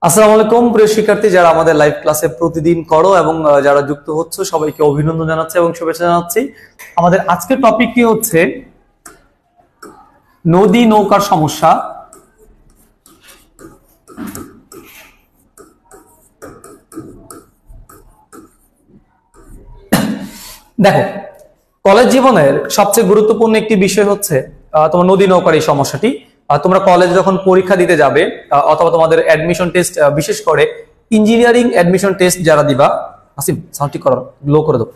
আসসালামু আলাইকুম প্রিয় শিক্ষার্থী, যারা আমাদের লাইভ ক্লাসে প্রতিদিন করো এবং যারা যুক্ত হচ্ছে সবাইকে অভিনন্দন জানাচ্ছি এবং শুভেচ্ছা জানাচ্ছি। আমাদের আজকের টপিকটি হচ্ছে নদী নৌকার সমস্যা। দেখো, কলেজ জীবনের সবচেয়ে গুরুত্বপূর্ণ একটি বিষয় হচ্ছে তোমার নদী নৌকার এই সমস্যাটি। তোমরা কলেজ যখন পরীক্ষা দিতে যাবে অথবা তোমাদের অ্যাডমিশন টেস্ট, বিশেষ করে ইঞ্জিনিয়ারিং অ্যাডমিশন টেস্ট যারা দিবা, আসিম সাউন্ড ঠিক করো, লো করে দাও,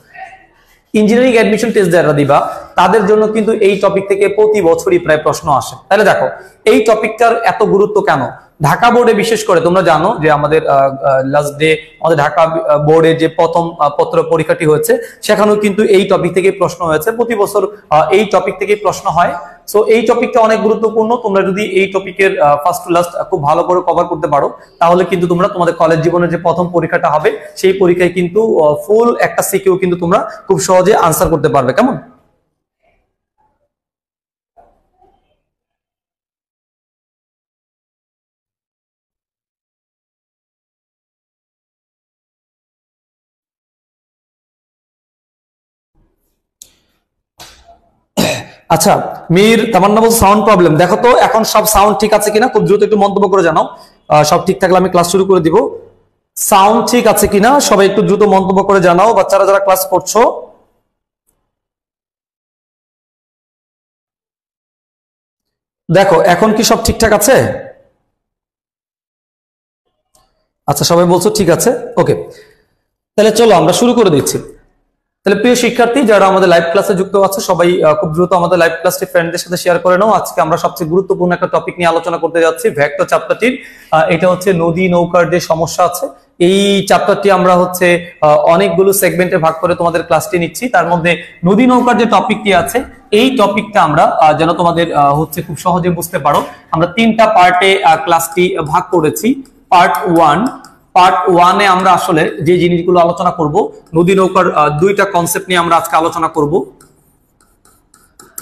ইঞ্জিনিয়ারিং অ্যাডমিশন টেস্ট যারা দিবা তাদের জন্য কিন্তু এই টপিক থেকে প্রতি বছরই প্রায় প্রশ্ন আসে। তাহলে দেখো এই টপিকটার এত গুরুত্ব কেন। ঢাকা বোর্ডে বিশেষ করে তোমরা জানো যে আমাদের লাস্ট ডে আমাদের ঢাকা বোর্ডে যে প্রথম পত্র পরীক্ষাটি হয়েছে সেখানেও কিন্তু এই টপিক থেকে প্রশ্ন হয়েছে। প্রতি বছর এই টপিক থেকে প্রশ্ন হয়। সো এই টপিকটা অনেক গুরুত্বপূর্ণ। তোমরা যদি এই টপিকের ফার্স্ট টু লাস্ট খুব ভালো করে কভার করতে পারো তাহলে কিন্তু তোমরা তোমাদের কলেজ জীবনের যে প্রথম পরীক্ষাটা হবে সেই পরীক্ষায় কিন্তু ফুল একটা সিকিউ কিন্তু তোমরা খুব সহজে আনসার করতে পারবে। কেমন? আচ্ছা, মির তামান্না বলছে সাউন্ড প্রবলেম। দেখো তো এখন সব সাউন্ড ঠিক আছে কিনা, খুব দ্রুত একটু মন্তব্য করে জানাও। সব ঠিক থাকলে আমি ক্লাস শুরু করে দিব। সাউন্ড ঠিক আছে কিনা সবাই একটু দ্রুত মন্তব্য করে জানাও, বাচ্চারা যারা ক্লাস করছো। দেখো এখন কি সব ঠিকঠাক আছে? আচ্ছা, সবাই বলছো ঠিক আছে, ওকে। তাহলে চলো আমরা শুরু করে দিচ্ছি। তাহলে প্রিয় শিক্ষার্থী যারা আমাদের লাইভ ক্লাসে যুক্ত আছে সবাই খুব দ্রুত আমাদের লাইভ ক্লাসটি ফ্রেন্ডদের সাথে শেয়ার করে নাও। আজকে আমরা সবচেয়ে গুরুত্বপূর্ণ একটা টপিক নিয়ে আলোচনা করতে যাচ্ছি, ভেক্টর চ্যাপ্টারটির। এটা হচ্ছে নদী নৌকার যে সমস্যা আছে। এই চ্যাপ্টারটি আমরা হচ্ছে অনেকগুলো সেগমেন্টে ভাগ করে তোমাদের ক্লাসটি নিচ্ছি। তার মধ্যে নদী নৌকার যে টপিকটি আছে এই টপিকটা আমরা যেন তোমাদের হচ্ছে খুব সহজে বুঝতে পারো, আমরা তিনটা পার্টে ক্লাসটি ভাগ করেছি। পার্ট ওয়ানে আমরা আসলে যে জিনিসগুলো আলোচনা করব, নদী নৌকার দুইটা কনসেপ্ট নিয়ে আমরা আজকে আলোচনা করব।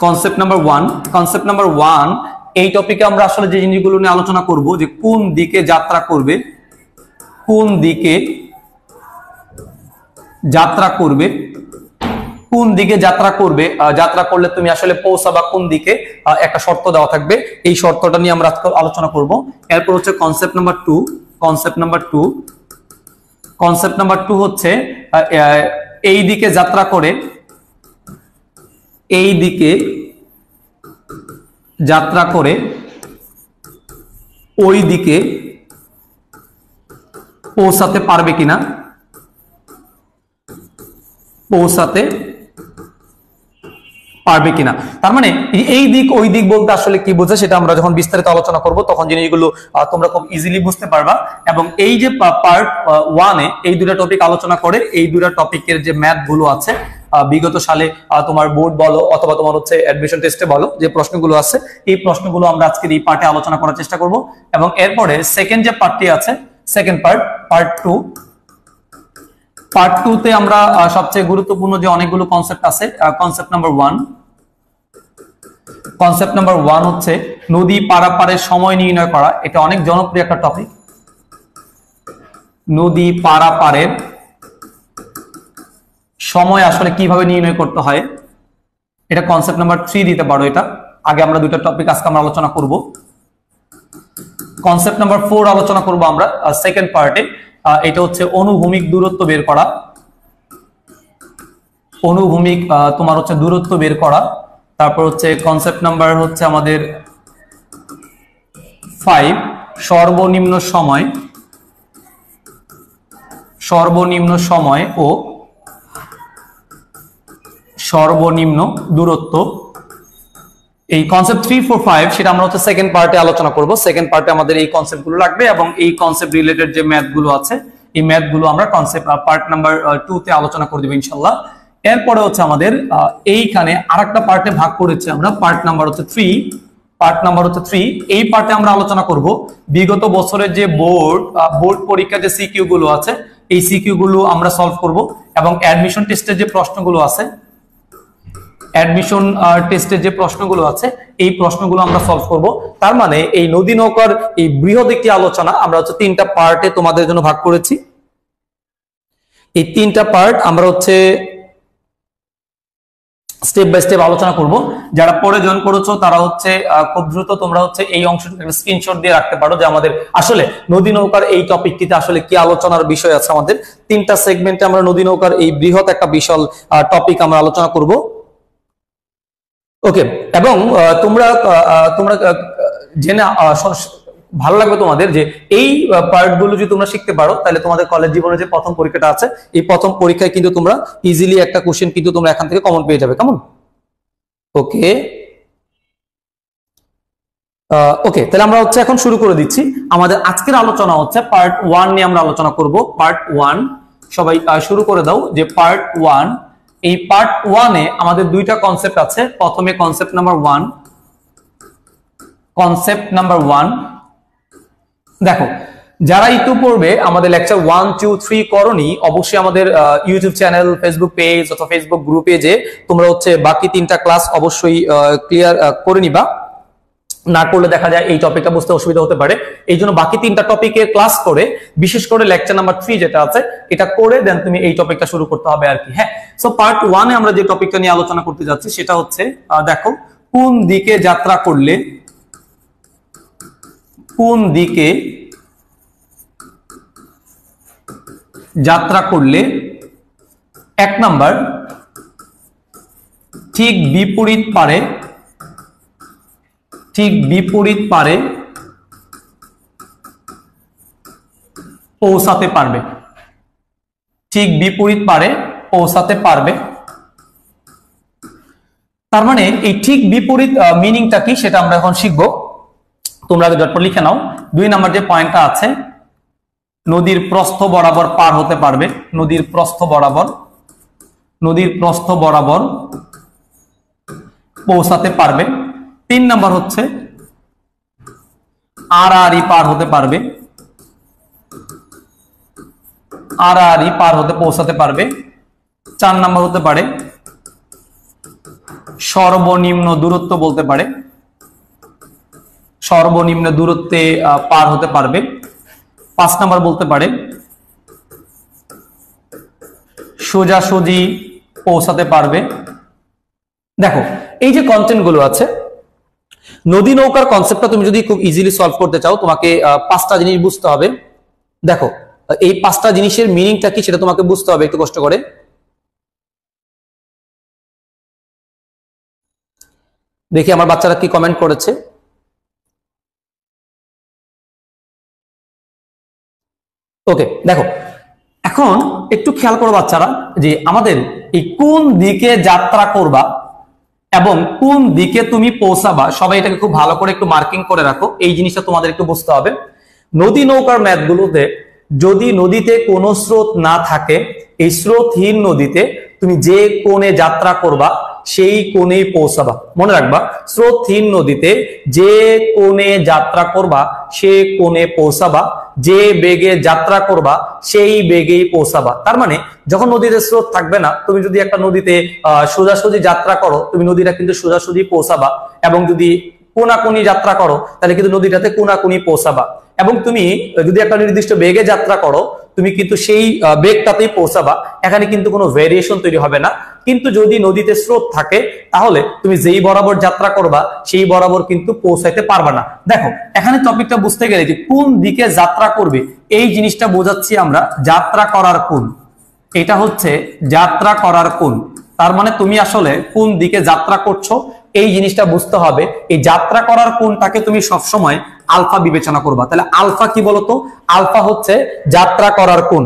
কনসেপ্ট নাম্বার ওয়ান, এই টপিকে আমরা আসলে যে জিনিসগুলো নিয়ে আলোচনা করব যে কোন দিকে যাত্রা করবে, কোন দিকে যাত্রা করবে, কোন দিকে যাত্রা করবে, যাত্রা করলে তুমি আসলে পৌঁছাবা কোন দিকে, একটা শর্ত দেওয়া থাকবে। এই শর্তটা নিয়ে আমরা আজকে আলোচনা করব। এরপর হচ্ছে কনসেপ্ট নাম্বার টু হচ্ছে এই দিকে যাত্রা করে, এই দিকে যাত্রা করে ওই দিকে পৌঁছাতে পারবে কিনা, তার মানে এই দিক ওই দিক বলতে আসলে কি বোঝায় সেটা আমরা যখন বিস্তারিত আলোচনা করব তখন জিনিসগুলো তোমরা খুব ইজিলি বুঝতে পারবা। এবং এই যে পার্ট ওয়ানে এই দুটা টপিক আলোচনা করে, এই দুটা টপিকের যে ম্যাথ গুলো আছে বিগত সালে তোমার বোর্ড বলো অথবা তোমার হচ্ছে অ্যাডমিশন টেস্টে বলো যে প্রশ্নগুলো আছে, এই প্রশ্নগুলো আমরা আজকের এই পার্টে আলোচনা করার চেষ্টা করব। এবং এরপরে সেকেন্ড যে পার্টটি আছে, সেকেন্ড পার্ট টু তে আমরা সবচেয়ে গুরুত্বপূর্ণ যে অনেকগুলো কনসেপ্ট আছে। কনসেপ্ট নাম্বার ওয়ান হচ্ছে নদী পারাপারের সময় নির্ণয় করা। এটা অনেক জনপ্রিয় একটা টপিক, নদী পারাপারের সময় আসলে কিভাবে নির্ণয় করতে হয়, এটা কনসেপ্ট নাম্বার 3 দিতে পারো। এটা আগে আমরা দুটো টপিক আজকে আমরা আলোচনা করব। কনসেপ্ট নাম্বার 4 আলোচনা করব আমরা সেকেন্ড পার্টে। এটা হচ্ছে অনুভূমিক দূরত্ব বের করা, অনুভূমিক তোমার হচ্ছে দূরত্ব বের করা। তারপর হচ্ছে কনসেপ্ট নাম্বার হচ্ছে আমাদের 5, সর্বনিম্ন সময় ও সর্বনিম্ন দূরত্ব। এই কনসেপ্ট 3, 4, 5 সেটা আমরা হচ্ছে সেকেন্ড পার্টে আলোচনা করব। সেকেন্ড পার্টে আমাদের এই কনসেপ্ট গুলো লাগবে এবং এই কনসেপ্ট রিলেটেড যে ম্যাথ গুলো আছে এই ম্যাথ গুলো আমরা কনসেপ্ট পার্ট নাম্বার 2 তে আলোচনা করে দেব ইনশাআল্লাহ। এরপরে হচ্ছে আমাদের এইখানে আরেকটা পার্টে ভাগ করেছি আমরা, পার্ট নাম্বার হচ্ছে 3। এই পার্টে আমরা আলোচনা করব বিগত বছরের যে বোর্ড পরীক্ষার যে সিকিউ গুলো আছে এই সিকিউ গুলো আমরা সলভ করব এবং অ্যাডমিশন টেস্টের যে প্রশ্নগুলো আছে অ্যাডমিশন টেস্টের যে প্রশ্নগুলো আছে এই প্রশ্নগুলো আমরা সলভ করব। তার মানে এই নদী নৌকার এই বৃহৎ একটি আলোচনা আমরা হচ্ছে 3টা পার্টে তোমাদের জন্য ভাগ করেছি। এই 3টা পার্ট আমরা হচ্ছে স্টেপ বাই স্টেপ আলোচনা করব। যারা পরে জয়েন করেছো তারা হচ্ছে খুব দ্রুত তোমরা হচ্ছে এই অংশটা একটা স্ক্রিনশট দিয়ে রাখতে পারো যে আমাদের আসলে নদী নৌকার এই টপিকটিতে আসলে কি আলোচনার বিষয় আছে। আমাদের 3টা সেগমেন্টে আমরা নদী নৌকার এই বৃহৎ একটা বিশাল টপিক আমরা আলোচনা করব। ওকে, এবং তোমরা তোমরা জেনে ভালো লাগবে তোমাদের যে এই পার্টগুলো যদি তোমরা শিখতে পারো তাহলে তোমাদের কলেজ জীবনে যে প্রথম পরীক্ষাটা আছে এই প্রথম পরীক্ষায় কিন্তু তোমরা ইজিলি একটা কোশ্চেন কিন্তু তোমরা এখান থেকে কমন পেয়ে যাবে। কেমন? ওকে ওকে, তাহলে আমরা হচ্ছে এখন শুরু করে দিচ্ছি। আমাদের আজকের আলোচনা হচ্ছে পার্ট 1 নিয়ে আমরা আলোচনা করব। পার্ট 1 সবাই শুরু করে দাও যে পার্ট 1। এই পার্ট 1 এ আমাদের 2টা কনসেপ্ট আছে। প্রথমে কনসেপ্ট নাম্বার 1। কনসেপ্ট নাম্বার 1 দেখো, যারা ইতিপূর্বে আমাদের লেকচার 1, 2, 3 করনি অবশ্যই আমাদের ইউটিউব চ্যানেল, ফেসবুক পেজ অথবা ফেসবুক গ্রুপে যে তোমরা হচ্ছে বাকি 3টা ক্লাস অবশ্যই ক্লিয়ার করে নিবা। না করলে দেখা যায় এই টপিকটা বুঝতে অসুবিধা হতে পারে। এই জন্য বাকি 3টা টপিকের ক্লাস করে বিশেষ করে লেকচার নাম্বার 3 যেটা আছে এটা করে দেন তুমি এই টপিকটা শুরু করতে হবে আর কি। হ্যাঁ, সো পার্ট 1 এ আমরা যে টপিকটা নিয়ে আলোচনা করতে যাচ্ছি সেটা হচ্ছে দেখো, কোন দিকে যাত্রা করলে এক নাম্বার ঠিক বিপরীত পারে পৌঁছাতে পারবে। ঠিক বিপরীত পারে পৌঁছাতে পারবে। তার মানে এই ঠিক বিপরীত মিনিংটা কি সেটা আমরা এখন শিখবো। তোমরা আগে ঝটপট লিখে নাও। 2 নাম্বার যে পয়েন্টটা আছে, নদীর প্রস্থ বরাবর পার হতে পারবে। নদীর প্রস্থ বরাবর পৌঁছাতে পারবে। 3 নাম্বার হচ্ছে আড়াআড়ি পার হতে পারবে। আড়াআড়ি পার হতে পৌঁছাতে পারবে। 4 নাম্বার হতে পারে সর্বনিম্ন দূরত্ব বলতে পারে। সর্বনিম্ন দূরত্বে পার হতে পারবে। 5 নাম্বার বলতে পারে সোজাসুজি পৌঁছাতে পারবে। দেখো, এই যে কন্টেন্ট গুলো আছে, নদী নৌকার কনসেপ্টটা তুমি যদি খুব ইজিলি সলভ করতে চাও তোমাকে 5টা জিনিস বুঝতে হবে। দেখো, এই 5টা জিনিসের মিনিংটা কি সেটা তোমাকে বুঝতে হবে একটু কষ্ট করে। দেখি আমার বাচ্চারা কি কমেন্ট করেছে। ওকে, দেখো এখন একটু খেয়াল করো বাচ্চারা যে আমাদের এই কোন দিকে যাত্রা করবা এবং কোন দিকে তুমি পৌঁছাবা, সবাই এটাকে খুব ভালো করে একটু মার্কিং করে রাখো। এই জিনিসটা তোমাদের একটু বুঝতে হবে। নদী নৌকার ম্যাথগুলোতে যদি নদীতে কোনো স্রোত না থাকে, এই স্রোতহীন নদীতে তুমি যে কোণে যাত্রা করবা সেই কোণেই পৌঁছাবা। মনে রাখবা, স্রোতহীন নদীতে যে কোণে যাত্রা করবা সে কোণে পৌঁছাবা। যে বেগে যাত্রা করবা সেই বেগেই পৌঁছাবা। তার মানে যখন নদীতে স্রোত থাকবে না, তুমি যদি একটা নদীতে সোজাসুজি যাত্রা করো তুমি নদীটা কিন্তু সোজাসুজি পৌঁছাবা। এবং যদি কোনাকুনি যাত্রা করো তাহলে কিন্তু নদীটাতে কোনাকুনি পৌঁছাবা। এবং তুমি যদি একটা নির্দিষ্ট বেগে যাত্রা করো তুমি কিন্তু সেই বেগটাতেই পৌঁছাবা। এখানে কিন্তু কোনো ভেরিয়েশন তৈরি হবে না। কিন্তু যদি নদীতে স্রোত থাকে তাহলে তুমি যেই বরাবর যাত্রা করবা সেই বরাবর কিন্তু পৌঁছাইতে পারবা না। দেখো, এখানে টপিকটা বুঝতে গেলে যে কোন দিকে যাত্রা করবে এই জিনিসটা বোঝাচ্ছি আমরা। যাত্রা করার কোণ, এটা হচ্ছে যাত্রা করার কোণ। তার মানে তুমি আসলে কোন দিকে যাত্রা করছো এই জিনিসটা বুঝতে হবে। এই যাত্রা করার কোণটাকে তুমি সবসময় আলফা বিবেচনা করবা। তাহলে আলফা কি বলতো? আলফা হচ্ছে যাত্রা করার কোণ।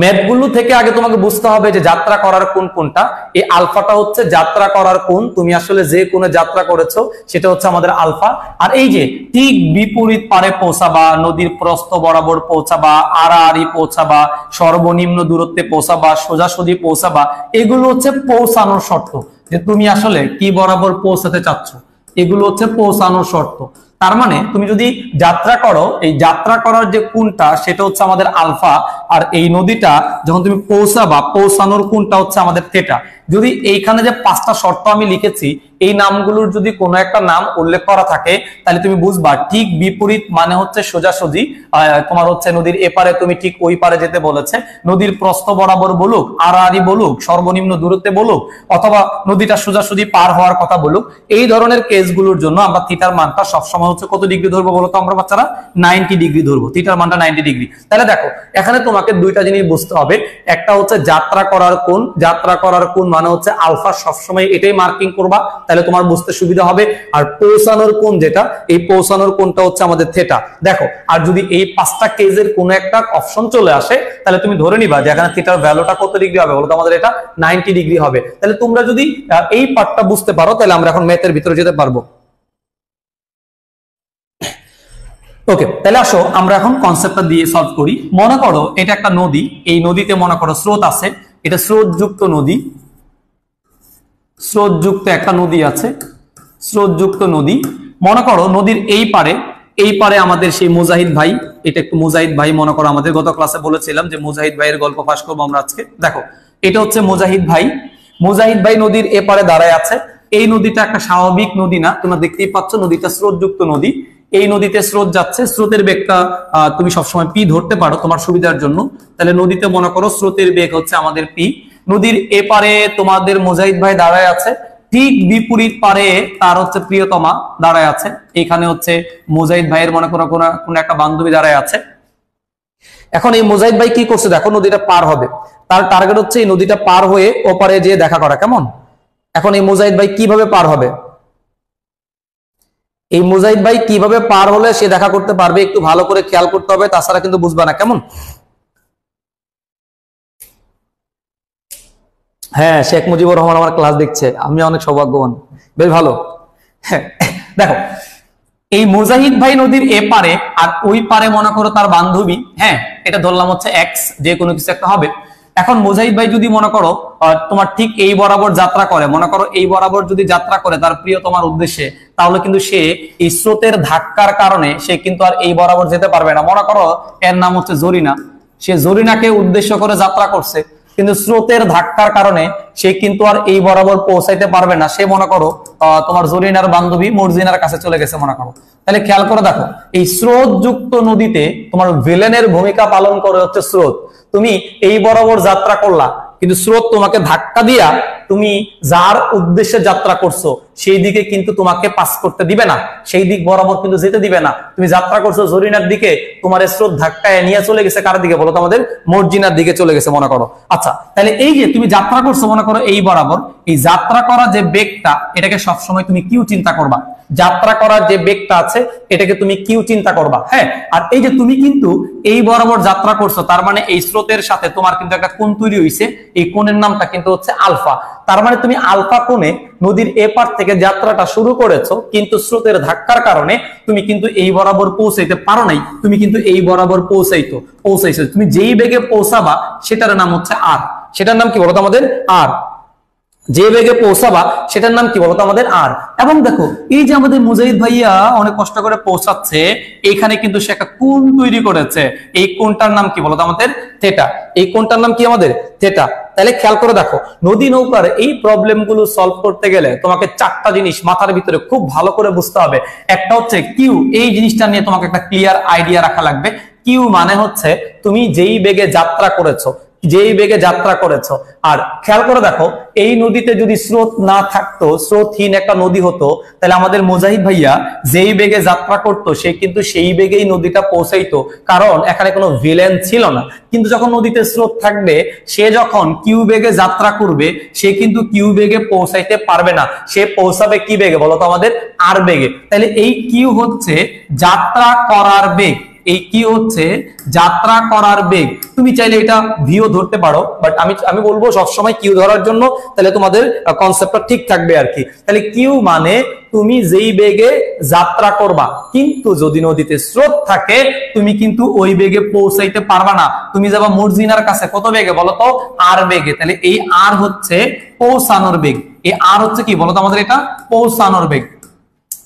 ম্যাথগুলো থেকে আগে তোমাকে বুঝতে হবে যে যাত্রা করার কোণ কোনটা। এই আলফাটা হচ্ছে যাত্রা করার কোণ। তুমি আসলে যে কোণে যাত্রা করেছো সেটা হচ্ছে আমাদের আলফা। আর এই যে ঠিক বিপরীত পারে পৌঁছাবা, নদীর প্রস্থ বরাবর পৌঁছাবা, আড়াআড়ি পৌঁছাবা, সর্বনিম্ন দূরত্বে পৌঁছাবা, সোজাসুজি পৌঁছাবা, এগুলো হচ্ছে পৌঁছানোর শর্ত। যে তুমি আসলে কি বরাবর পৌঁছাতে চাচ্ছ, এগুলো হচ্ছে পৌঁছানোর শর্ত। তার মানে তুমি যদি যাত্রা করো, এই যাত্রা করার যে কোণটা সেটা হচ্ছে আমাদের আলফা। আর এই নদীটা যখন তুমি পৌঁছাবা, পৌঁছানোর কোণটা হচ্ছে আমাদের থেটা। যদি এইখানে যে 5টা শর্ত আমি লিখেছি এই নামগুলোর যদি কোনো একটা নাম উল্লেখ করা থাকে তাহলে তুমি বুঝবা ঠিক বিপরীত মানে হচ্ছে সোজাসুজি। তোমার হচ্ছে নদীর এপারে তুমি ঠিক ওই পারে যেতে বলেছে, নদীর প্রস্থ বরাবর বলুক, আড়াআড়ি বলুক, সর্বনিম্ন দূরত্বে বলুক, অথবা নদীটা সোজাসুজি পার হওয়ার কথা বলুক, এই ধরনের কেসগুলোর জন্য আমরা থিটার মানটা সবসময় হচ্ছে কত ডিগ্রি ধরবো বলতো আমরা বাচ্চারা? 90 ডিগ্রি ধরবো, থিটার মানটা 90 ডিগ্রি। তাহলে দেখো এখানে তোমাকে দুইটা জিনিস বুঝতে হবে, একটা হচ্ছে যাত্রা করার কোণ, যাত্রা করার কোণ মানে হচ্ছে আলফা, সবসময় এটাই মার্কিং করবা তাহলে তোমার বুঝতে সুবিধা হবে। আর পৌঁছানোর কোণ যেটা, এই পৌঁছানোর কোণটা হচ্ছে আমাদের থেটা। দেখো আর যদি এই 5টা কেসের কোনো একটা অপশন চলে আসে তাহলে তুমি ধরে নিবা যে এখানে থিটার ভ্যালুটা কত ডিগ্রি হবে বলতো আমাদের? এটা 90 ডিগ্রি হবে। তাহলে তোমরা যদি এই পার্টটা বুঝতে পারো তাহলে আমরা এখন ম্যাথের ভিতরে যেতে পারবো। ওকে, তাহলে আসো আমরা এখন কনসেপ্টটা দিয়ে সলভ করি। মনে করো এটা একটা নদী, এই নদীতে মনে করো স্রোত আছে, এটা স্রোতযুক্ত নদী, স্রোতযুক্ত একটা নদী আছে, স্রোতযুক্ত নদী। মনে করো নদীর এই পারে আমাদের সেই মুজাহিদ ভাই, এটা একটু মুজাহিদ ভাই মনে করো, আমাদের গত ক্লাসে বলেছিলাম যে মুজাহিদ ভাইয়ের গল্প পাশ করবো আমরা আজকে। দেখো এটা হচ্ছে মুজাহিদ ভাই, মুজাহিদ ভাই নদীর এপারে দাঁড়ায় আছে। এই নদীটা একটা স্বাভাবিক নদী না, তোমরা দেখতেই পাচ্ছ নদীটা স্রোতযুক্ত নদী। এই নদীতে স্রোত যাচ্ছে, স্রোতের বেগটা তুমি সবসময় পি ধরতে পারো তোমার সুবিধার জন্য। তাহলে নদীতে মনে করো স্রোতের বেগ হচ্ছে আমাদের পি। নদীর এপারে তোমাদের মুজাহিদ ভাই দাঁড়ায় আছে, ঠিক বিপরীত পারে তার হচ্ছে প্রিয়তমা দাঁড়ায় আছে। এখানে হচ্ছে মুজাহিদ ভাইয়ের মনে করো কোন একটা বান্ধবী দাঁড়ায় আছে। এখন এই মুজাহিদ ভাই কি করছে দেখো, নদীটা পার হবে, তার টার্গেট হচ্ছে এই নদীটা পার হয়ে ওপারে যেয়ে দেখা করা। কেমন? এখন এই মুজাহিদ ভাই কিভাবে পার হবে, এই মুজাহিদ ভাই কিভাবে পার হলে সে দেখা করতে পারবে একটু ভালো করে খেয়াল করতে হবে, তাছাড়া কিন্তু বুঝবা না। কেমন? হ্যাঁ, শেখ মুজিবুর রহমান আমার ক্লাস দেখছে, আমি অনেক সৌভাগ্যবান, বেশ ভালো। হ্যাঁ দেখো এই মুজাহিদ ভাই নদীর এপারে আর ওই পারে মনে করো তার বান্ধবী, হ্যাঁ এটা ধরলাম হচ্ছে এক্স, যে কোনো কিছু একটা হবে। এখন মুজাহিদ ভাই যদি মনে করো তোমার ঠিক এই বরাবর যাত্রা করে, মনে করো এই বরাবর যদি যাত্রা করে তার প্রিয় তোমার উদ্দেশ্যে, তাহলে কিন্তু সে এই স্রোতের ধাক্কার কারণে সে কিন্তু আর এই বরাবর যেতে পারবে না। মনে করো এর নাম হচ্ছে জরিনা, সে জরিনাকে উদ্দেশ্য করে যাত্রা করছে, কিন্তু স্রোতের ধাক্কার কারণে সে কিন্তু আর এই বরাবর পৌঁছাইতে পারবে না। সে মনে করো তোমার জরিনার বান্ধবী মর্জিনার কাছে চলে গেছে মনে করো। তাহলে খেয়াল করে দেখো এই স্রোত যুক্ত নদীতে তোমার ভিলেনের ভূমিকা পালন করে হচ্ছে স্রোত। তুমি এই বরাবর যাত্রা করলা, কিন্তু স্রোত তোমাকে ধাক্কা দিয়া তুমি যার উদ্দেশ্যে যাত্রা করছো সেই দিকে কিন্তু তোমাকে পাস করতে দিবে না, সেই দিক বরাবর কিন্তু যেতে দিবে না। তুমি যাত্রা করছো জরিনার দিকে, তোমার স্রোত ধাক্কায় নিয়ে চলে গেছে কার দিকে বলো তো? আমাদের মর্জিনার দিকে চলে গেছে মনে করো। আচ্ছা তাহলে এই যে তুমি যাত্রা করছো মনে করো এই বরাবর, এই যাত্রা করা যে বেগটা এটাকে সবসময় তুমি কিউ চিন্তা করবা, যাত্রা করার যে বেগটা আছে এটাকে তুমি কিউ চিন্তা করবা। হ্যাঁ, আর এই যে তুমি কিন্তু এই বরাবর যাত্রা করছো, তার মানে এই স্রোতের সাথে তোমার কিন্তু একটা কোণ তৈরি হয়েছে, এই কোণের নামটা কিন্তু হচ্ছে আলফা। তার মানে তুমি আলফা কোণে নদীর এপার থেকে যাত্রাটা শুরু করেছো, কিন্তু স্রোতের ধাক্কার কারণে তুমি কিন্তু এই বরাবর পৌঁছাইতে পারো নাই, তুমি কিন্তু এই বরাবর পৌঁছাইছো। তুমি যেই বেগে পৌঁছাবা সেটার নাম হচ্ছে আর, সেটার নাম কি বলতো আমাদের? আর। যে বেগে পৌঁছাবা সেটার নাম কি বলতো আমাদের? আর। এবং দেখো এই যে আমাদের মুজাহিদ ভাইয়া অনেক কষ্ট করে পৌঁছাচ্ছে, এখানে কিন্তু সে একটা কোণ তৈরি করেছে, এই কোণটার নাম কি বলতো আমাদের? থেটা। এই কোণটার নাম কি আমাদের? থেটা। তাহলে খেয়াল করে দেখো নদী নৌকার এই প্রবলেম গুলো সলভ করতে গেলে তোমাকে 4টা জিনিস মাথার ভিতরে খুব ভালো করে বুঝতে হবে। একটা হচ্ছে কিউ, এই জিনিসটা নিয়ে তোমাকে একটা ক্লিয়ার আইডিয়া রাখা লাগবে। কিউ মানে হচ্ছে তুমি যেই বেগে যাত্রা করেছো, যেই বেগে যাত্রা করেছো। আর খেয়াল করে দেখো এই নদীতে যদি স্রোত না থাকতো, স্রোতহীন একটা নদী হতো, তাহলে আমাদের মুজাহিদ ভাইয়া যেই বেগে যাত্রা করতো সে কিন্তু সেই বেগেই নদীটা পৌঁছাইতো, কারণ এখানে কোনো ভিলেন ছিল না। কিন্তু যখন নদীতে স্রোত থাকবে, সে যখন কিউ বেগে যাত্রা করবে সে কিন্তু কিউ বেগে পৌঁছাইতে পারবে না, সে পৌঁছাবে কি বেগে বলতো আমাদের? আর বেগে। তাহলে এই কিউ হচ্ছে যাত্রা করার বেগ, এই কি হচ্ছে যাত্রা করার বেগ। তুমি চাইলে এটা ভিও ধরতে পারো, বাট আমি বলবো সবসময় কিউ ধরার জন্য, তাহলে তোমাদের কনসেপ্টটা ঠিক থাকবে আর কি। তাহলে কিউ মানে তুমি যেই বেগে যাত্রা করবা, কিন্তু যদি নদীতে স্রোত থাকে তুমি কিন্তু ওই বেগে পৌঁছাইতে পারবা না, তুমি যাবা মর্জিনার কাছে কত বেগে বলতো? আর বেগে। তাহলে এই আর হচ্ছে পৌঁছানোর বেগ, এই আর হচ্ছে কি বলতো আমাদের? এটা পৌঁছানোর বেগ।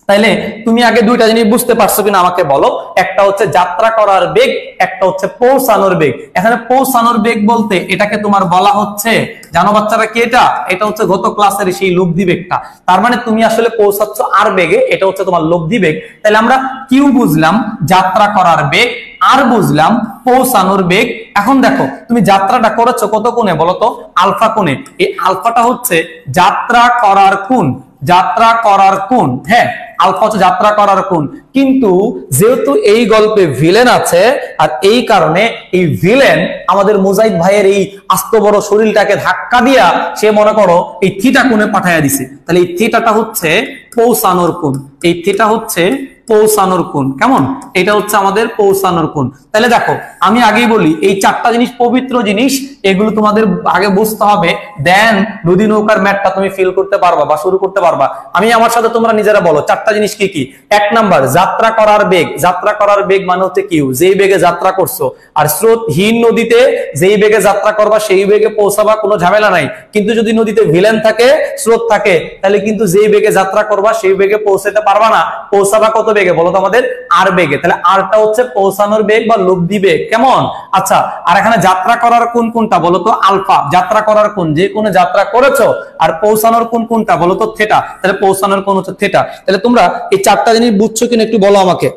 তাইলে তুমি আগে দুইটা জিনিস বুঝতে পারছো কিনা আমাকে বলো। একটা হচ্ছে যাত্রা করার বেগ, একটা হচ্ছে পৌঁছানোর বেগ। এখানে পৌঁছানোর বেগ বলতে এটাকে তোমার বলা হচ্ছে, জানো বাচ্চারা কি এটা? এটা হচ্ছে গত ক্লাসের সেই লব্ধি বেগটা। তার মানে তুমি আসলে পৌঁছাচ্ছ আর বেগে, এটা হচ্ছে তোমার লব্ধি বেগ। তাহলে আমরা কিউ বুঝলাম যাত্রা করার বেগ, আর বুঝলাম পৌঁছানোর বেগ। এখন দেখো তুমি যাত্রাটা করেছো কত কোণে বলো তো? আলফা কোণে। এই আলফাটা হচ্ছে যাত্রা করার কোণ, যাত্রা করার কোণ। হ্যাঁ, আলফা হচ্ছে যাত্রা করার কোণ। কিন্তু যেহেতু এই গল্পে ভিলেন আছে, আর এই কারণে এই ভিলেন আমাদের মুজাহিদ ভাইয়ের এই আস্ত বড় শরীরটাকে ধাক্কা দিয়া সে মনে করো এই থিটা কোণে পাঠাইয়া দিছে। তাহলে এই থিটাটা হচ্ছে পৌঁছানোর কোণ, এই থিটা হচ্ছে পৌঁছানোর কোণ। কেমন? এটা হচ্ছে আমাদের পৌঁছানোর কোণ। তাহলে দেখো আমি আগেই বলি এই চারটা জিনিস পবিত্র জিনিস, এগুলো তোমাদের আগে বুঝতে হবে, দেন নদী নৌকার ম্যাটটা তুমি ফিল করতে পারবা বা শুরু করতে পারবা। আমি আমার সাথে তোমরা নিজেরা বলো চারটা জিনিস কি কি। এক নাম্বার যাত্রা করার বেগ। যাত্রা করার বেগ মানে হচ্ছে কিউ, যেই বেগে যাত্রা করছো। আর স্রোতহীন নদীতে যেই বেগে যাত্রা করবা সেই বেগে পৌঁছাবা, কোনো ঝামেলা নাই। কিন্তু যদি নদীতে ভিলেন থাকে, স্রোত থাকে, তাহলে কিন্তু যেই বেগে যাত্রা করবা সেই বেগে পৌঁছাতে পারবা না। পৌঁছাবা কত বেগে বলো তো আমাদের? আর বেগে। তাহলে আরটা হচ্ছে পৌঁছানোর বেগ বা লব্ধি বেগ। কেমন? আচ্ছা, আর এখানে যাত্রা করার কোন কোনটা বলো তো? আলফা। যাত্রা করার কোন, যে কোনো যাত্রা করেছো। আর পৌঁছানোর কোন কোনটা বলো তো? থিটা। তাহলে পৌঁছানোর কোন হচ্ছে থিটা। তাহলে তোমরা এই চারটা জিনিস বুঝছো কিনা একটু বলো আমাকে।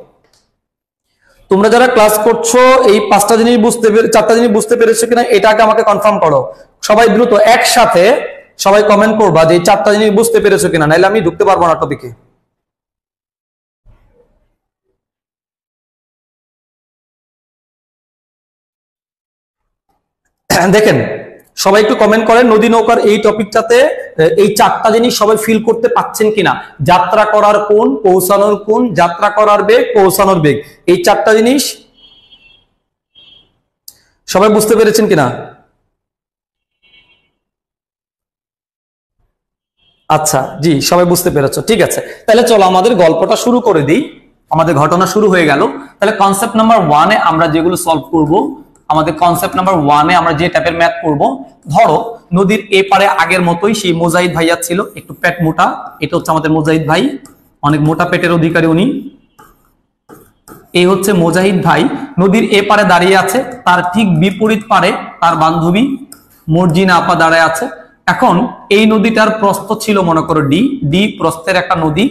তোমরা যারা ক্লাস করছো এই পাঁচটা জিনিস চারটা জিনিস বুঝতে পেরেছো কিনা এটাকে আমাকে কনফার্ম করো। সবাই দ্রুত একসাথে সবাই কমেন্ট করবা যে এই চারটা জিনিস বুঝতে পেরেছো কিনা, নাহলে আমি ঢুকতে পারবো না টপিকে। দেখেন সবাই একটু কমেন্ট করেন নদী নৌকার এই টপিকটাতে এই চারটা জিনিস সবাই ফিল করতে পাচ্ছেন কিনা। যাত্রা করার কোণ, পৌঁছানোর কোণ, যাত্রা করার বেগ, পৌঁছানোর বেগ, এই চারটা জিনিস সবাই বুঝতে পেরেছেন কিনা? আচ্ছা, জি সবাই বুঝতে পেরেছো, ঠিক আছে। তাহলে চলো আমাদের গল্পটা শুরু করে দিই। আমাদের ঘটনা শুরু হয়ে গেল। তাহলে কনসেপ্ট নাম্বার 1-এ আমরা যেগুলো সলভ করব, আমাদের কনসেপ্ট নাম্বার 1-এ আমরা যে টাইপের ম্যাথ করব, ধরো নদীর এপারে আগের মতোই সেই মুজাহিদ ভাইয়া ছিল, একটু পেট মোটা। এটা হচ্ছে আমাদের মুজাহিদ ভাই, অনেক মোটা পেটের অধিকারী উনি। এই হচ্ছে মুজাহিদ ভাই, নদীর এপারে দাঁড়িয়ে আছে। তার ঠিক বিপরীত পারে তার বান্ধবী মর্জিনা আপা দাঁড়ায় আছে। এখন এই নদীটার প্রস্থ ছিল মনে করো ডি, ডি প্রস্থের একটা নদী,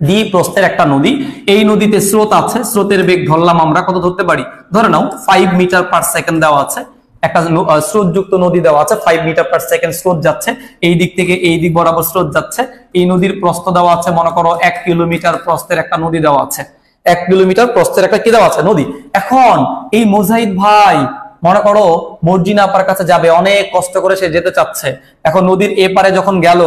ডি প্রস্থের একটা নদী। এই নদীতে স্রোত আছে, স্রোতের বেগ ধরলাম আমরা কত ধরতে পারি, ধরে নাও 5 মিটার পার সেকেন্ড দেওয়া আছে। একটা স্রোতযুক্ত নদী দেওয়া আছে, 5 মিটার পার সেকেন্ড স্রোত যাচ্ছে, এই দিক থেকে এই দিক বরাবর স্রোত যাচ্ছে। এই নদীর প্রস্থ দেওয়া আছে মনে করো 1 কিলোমিটার প্রস্থের একটা নদী দেওয়া আছে, 1 কিলোমিটার প্রস্থের একটা কি দেওয়া আছে নদী। এখন এই মুজাহিদ ভাই মনে করো মর্জিনা আপার কাছে যাবে, অনেক কষ্ট করে সে যেতে চাচ্ছে। এখন নদীর এপারে যখন গেল,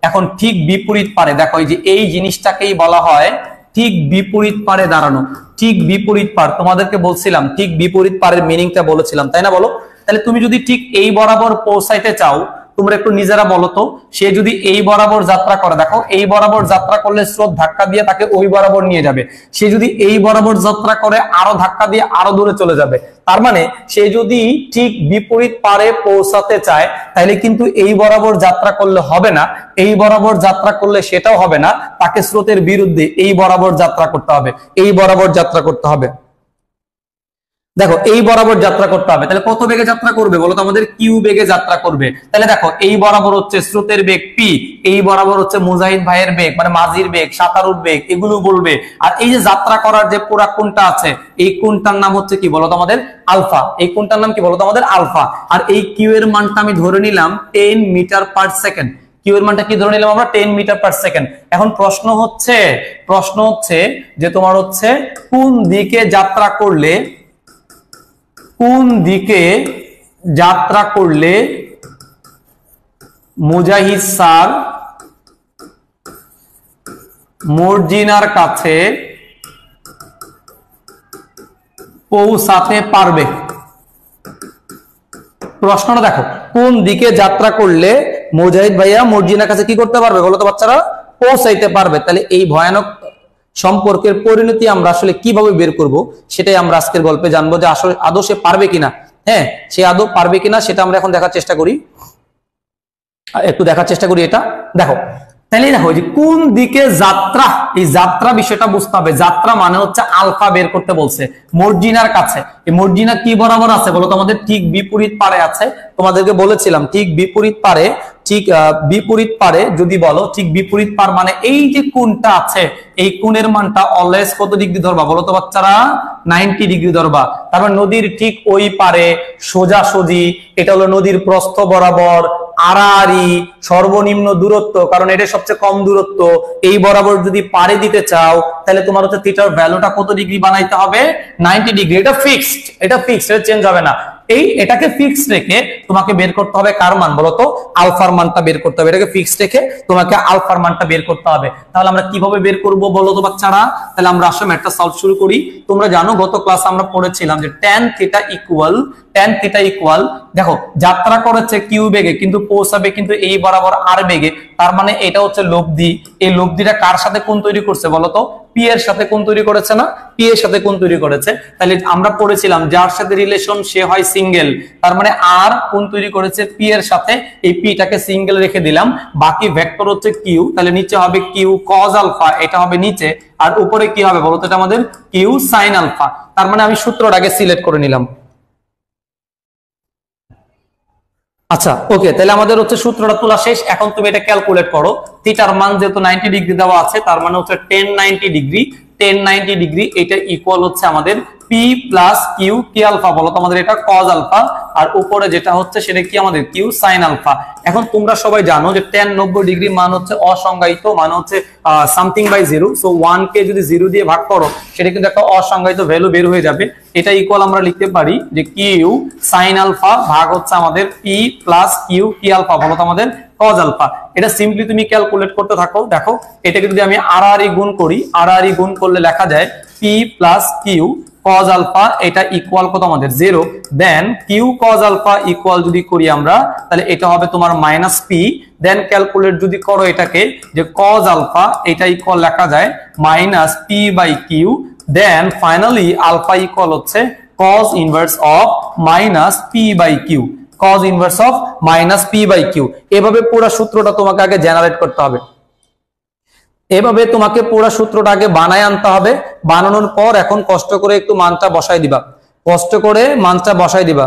এখন ঠিক বিপরীত পারে, দেখো এই যে এই জিনিসটাকেই বলা হয় ঠিক বিপরীত পারে দাঁড়ানো। ঠিক বিপরীত পার তোমাদেরকে বলছিলাম, ঠিক বিপরীত পারের মিনিংটা বলেছিলাম, তাই না বলো? তাহলে তুমি যদি ঠিক এই বরাবর পৌঁছাইতে চাও, তোমরা একটু নিজেরা বলো তো, সে যদি এই বরাবর যাত্রা করে, দেখো এই বরাবর যাত্রা করলে স্রোত ধাক্কা দিয়ে তাকে ওই বরাবর নিয়ে যাবে। সে যদি এই বরাবর যাত্রা করে আরো ধাক্কা দিয়ে আরো দূরে চলে যাবে। তার মানে সে যদি ঠিক বিপরীত পারে পৌঁছাতে চায়, তাহলে কিন্তু এই বরাবর যাত্রা করলে হবে না, এই বরাবর যাত্রা করলে সেটাও হবে না, তাকে স্রোতের বিরুদ্ধে এই বরাবর যাত্রা করতে হবে, এই বরাবর যাত্রা করতে হবে। দেখো এই বরাবর যাত্রা করতে হবে, তাহলে কত বেগে যাত্রা করবে বলো তো আমাদের? কিউ বেগে যাত্রা করবে। তাহলে দেখো এই বরাবর হচ্ছে স্রোতের বেগ পি, এই বরাবর হচ্ছে মুজাহিদ ভাইয়ের বেগ মানে মাঝির বেগ, সাঁতারুর বেগ, এগুলো বলবে। আর এই যে যাত্রা করার যে পুরা কোণটা আছে, এই কোণটার নাম হচ্ছে কি বলো তো আমাদের? আলফা। এই কোণটার নাম কি বলো তো আমাদের? আলফা। আর এই কিউ এর মানটা আমি ধরে নিলাম 10 মিটার পার সেকেন্ড। কিউ এর মানটা কি ধরে নিলাম আমরা? 10 মিটার পার সেকেন্ড। এখন প্রশ্ন হচ্ছে যে তোমার হচ্ছে কোন দিকে যাত্রা করলে, কোন দিকে যাত্রা করলে মুজাহিদ স্যার মর্জিনার কাছে পৌঁছাতে পারবে? প্রশ্নটা দেখো, কোন দিকে যাত্রা করলে মুজাহিদ ভাইয়া মর্জিনার কাছে কি করতে পারবে বলো তো বাচ্চারা? পৌঁছাইতে পারবে। তাহলে এই ভয়ানক সম্পর্কের পরিণতি আমরা আসলে কিভাবে বের করব সেটাই আমরা আজকের গল্পে জানবো, যে আসলে আদৌ সে পারবে কিনা। হ্যাঁ, সে আদৌ পারবে কিনা সেটা আমরা এখন দেখার চেষ্টা করি, একটু দেখার চেষ্টা করি। এটা দেখো, তাহলে দেখো যে কোন দিকে যাত্রা, এই যাত্রা বিষয়টা বুঝতে হবে। যাত্রা মানে হচ্ছে আলফা বের করতে বলছে মর্জিনার কাছে। এই মর্জিনা কি বরাবর আছে বলো তো? আমাদের ঠিক বিপরীত পারে আছে। তোমাদেরকে বলেছিলাম ঠিক বিপরীত পারে, ঠিক বিপরীত পারে যদি বলো, ঠিক বিপরীত পার মানে এই যে কোণটা আছে, এই কোণের মানটা অলওয়েজ কত ডিগ্রি ধরবা বলো তো বাচ্চারা? 90 ডিগ্রি ধরবা। তারপর নদীর ঠিক ওই পারে সোজাসুজি, এটা হলো নদীর প্রস্থ বরাবর আড়াআড়ি সর্বনিম্ন দূরত্ব, কারণ এটা সবচেয়ে কম দূরত্ব। এই বরাবর যদি পাড়ে দিতে চাও তাহলে তোমার হচ্ছে থিটার ভ্যালুটা কত ডিগ্রি বানাইতে হবে? 90 ডিগ্রি। এটা ফিক্সড, এটা ফিক্সড, এটা চেঞ্জ হবে না। এটাকে ফিক্সড রেখে তোমাকে বের করতে হবে কার মান বলতো? আলফার মানটা বের করতে হবে। এটাকে ফিক্সড রেখে তোমাকে আলফার মানটা বের করতে হবে। তাহলে আমরা কিভাবে বের করব বলো তো বাচ্চারা? তাহলে আমরা আসলে ম্যাথটা সলভ শুরু করি। তোমরা জানো গত ক্লাসে আমরা পড়েছিলাম যে tan থিটা ইকুয়াল দেখো যাত্রা করেছে কিউ বেগে কিন্তু পৌঁছাবে কিন্তু এই বরাবর আর বেগে। তার মানে এটা হচ্ছে লব্ধি। এই লব্ধিটা কার সাথে কোণ তৈরি করছে বলতো? পি এর সাথে কোণ তৈরি করেছে না? পি এর সাথে কোণ তৈরি করেছে। তাহলে আমরা পড়েছিলাম যার সাথে রিলেশন সে হয় সিঙ্গেল। তার মানে আর কোণ তৈরি করেছে পি এর সাথে, এই পিটাকে সিঙ্গেল রেখে দিলাম। বাকি ভেক্টর হচ্ছে কিউ, তাহলে নিচে হবে কিউ কজ আলফা, এটা হবে নিচে। আর উপরে কি হবে বলতো? এটা আমাদের কিউ সাইন আলফা। তার মানে আমি সূত্রটাকে সিলেক্ট করে নিলাম। আচ্ছা ওকে, তাহলে আমাদের হচ্ছে সূত্রটা তোলা শেষ। এখন তুমি এটা ক্যালকুলেট করো। থিটার মান যেহেতু 90 ডিগ্রি দেওয়া আছে, তার মানে হচ্ছে 1090 ডিগ্রি। 1090 ডিগ্রি এটা ইকুয়াল হচ্ছে আমাদের পি প্লাস কিউ। কি আলফা বলো তো আমাদের? এটা কজ আলফা। আর উপরে যেটা হচ্ছে সেটা কি আমাদের? Q sine alpha. এখন তোমরা সবাই জানো যে tan 90 ডিগ্রি মান হচ্ছে অসংজ্ঞায়িত, মানে হচ্ছে সামথিং বাই জিরো। সো 1 কে যদি 0 দিয়ে ভাগ করো সেটা কিন্তু একটা অসংজ্ঞায়িত ভ্যালু বের হয়ে যাবে। এটা ইকুয়াল আমরা লিখতে পারি যে কিউ সাইন আলফা ভাগ হচ্ছে আমাদের পি প্লাস কিউ কি আলফা বলো তো আমাদের? Cos alpha. এটা সিম্পলি তুমি ক্যালকুলেট করতে থাকো। দেখো এটাকে যদি আমি আড়াআড়ি গুণ করি, আড়াআড়ি গুণ করলে লেখা যায় P plus Q cos alpha, এটা ইকুয়াল কত আমাদের? 0। Then Q cos alpha equal যদি করি আমরা, তাহলে এটা হবে তোমার মাইনাস পি। দেন ক্যালকুলেট যদি করো এটাকে, যে কজ আলফা এটা ইকুয়াল লেখা যায় minus P by Q. Then finally alpha equal হচ্ছে cos inverse of minus P by Q, cos inverse of minus P by Q. এভাবে পুরো সূত্রটা তোমাকে আগে জেনারেট করতে হবে। এভাবে তোমাকে পুরো সূত্রটা আগে বানায় আনতে হবে। বানানোর পর এখন কষ্ট করে একটু মানটা বসাই দিবা, কষ্ট করে মানটা বসাই দিবা।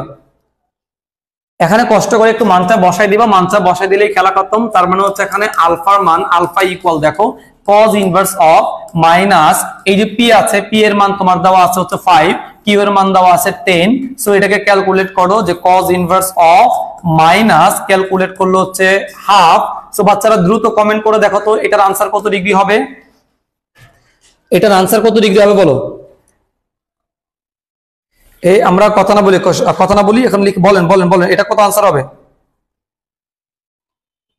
এখানে কষ্ট করে একটু মানটা বসাই দিবা। মানটা বসাই দিলেই খেলা খতম। তার মানে হচ্ছে এখানে আলফার মান, আলফা ইকুয়াল দেখো cos ইনভার্স অফ মাইনাস এই যে পি আছে, পি এর মান তোমার দেওয়া আছে হচ্ছে 5, কিউ এর মান দেওয়া আছে 10। সো এটাকে ক্যালকুলেট করো যে cos inverse of minus calculate করলো হচ্ছে হাফ। সো বাচ্চারা দ্রুত কমেন্ট করে দেখো তো এটার আনসার কত ডিগ্রি হবে? এটার আনসার কত ডিগ্রি হবে বলো? এই আমরা কথা না বলি এখন বলেন বলেন বলেন এটা কত আনসার হবে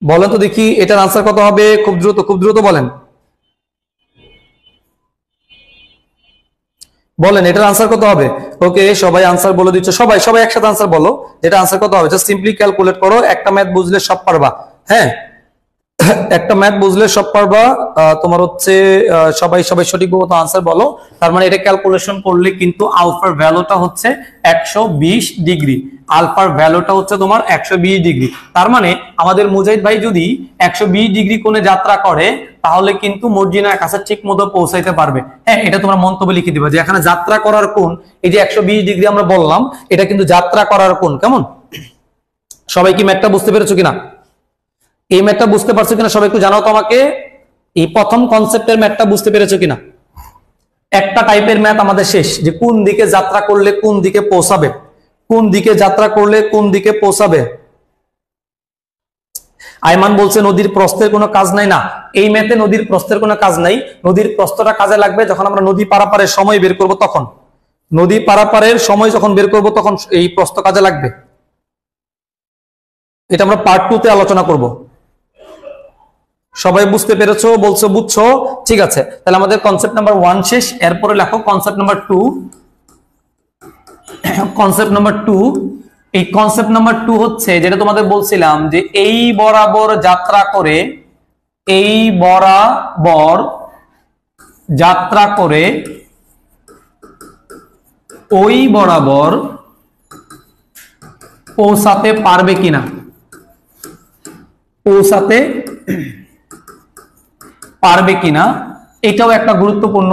বলেন তো দেখি। এটার আনসার কত হবে? খুব দ্রুত বলেন, বলেন এটার আনসার কত হবে? ওকে সবাই আনসার বলে দিচ্ছ, সবাই একসাথে আনসার বলো। যেটা আনসার কত হবে জাস্ট সিম্পলি ক্যালকুলেট করো। একটা ম্যাথ বুঝলে সব পারবা। হ্যাঁ একটা ম্যাথ বুঝলে সব পারবা। তোমার হচ্ছে সবাই সঠিকভাবে আনসার বলো। তার মানে এটা ক্যালকুলেশন করলে কিন্তু আলফার ভ্যালুটা হচ্ছে 120 ডিগ্রি। আলফার ভ্যালুটা হচ্ছে তোমার 120 ডিগ্রি। তার মানে আমাদের মুজাহিদ ভাই যদি 120 ডিগ্রি কোণে যাত্রা করে তাহলে কিন্তু মর্জিনার কাছে ঠিক মতো পৌঁছাইতে পারবে। হ্যাঁ এটা তোমরা মন্তব্যে লিখে দিবা যে এখানে যাত্রা করার কোণ, এই যে 120 ডিগ্রি আমরা বললাম, এটা কিন্তু যাত্রা করার কোণ। কেমন সবাই কি ম্যাথটা বুঝতে পেরেছো কিনা? এই ম্যাথটা বুঝতে পারছো কিনা সবাই একটু জানাও তো আমাকে। এই প্রথম কনসেপ্টের ম্যাথটা বুঝতে পেরেছো কিনা? একটা টাইপের ম্যাথ আমাদের শেষ, যে কোন দিকে যাত্রা করলে কোন দিকে পৌঁছাবে, কোন দিকে যাত্রা করলে কোন দিকে পৌঁছাবে। আইমান বলছে নদীর প্রস্থের কোনো কাজ নাই। না, এই ম্যাথে নদীর প্রস্থের কোনো কাজ নাই। নদীর প্রস্থটা কাজে লাগবে যখন আমরা নদী পারাপারের সময় বের করব, তখন নদী পারাপারের সময় যখন বের করব তখন এই প্রস্থ কাজে লাগবে। এটা আমরা পার্ট 2 তে আলোচনা করব। সবাই বুঝতে পেরেছো? বলছো বুঝছো? ঠিক আছে, তাহলে আমাদের কনসেপ্ট নাম্বার 1 শেষ। এরপরে লেখো কনসেপ্ট নাম্বার 2। কনসেপ্ট নাম্বার 2, এই কনসেপ্ট নাম্বার 2 হচ্ছে যেটা তোমাদের বলছিলাম যে এই বরাবর যাত্রা করে, এই বরাবর যাত্রা করে ওই বরাবর পৌঁছাতে পারবে কিনা, পৌঁছাতে পারবে কিনা, এটাও একটা গুরুত্বপূর্ণ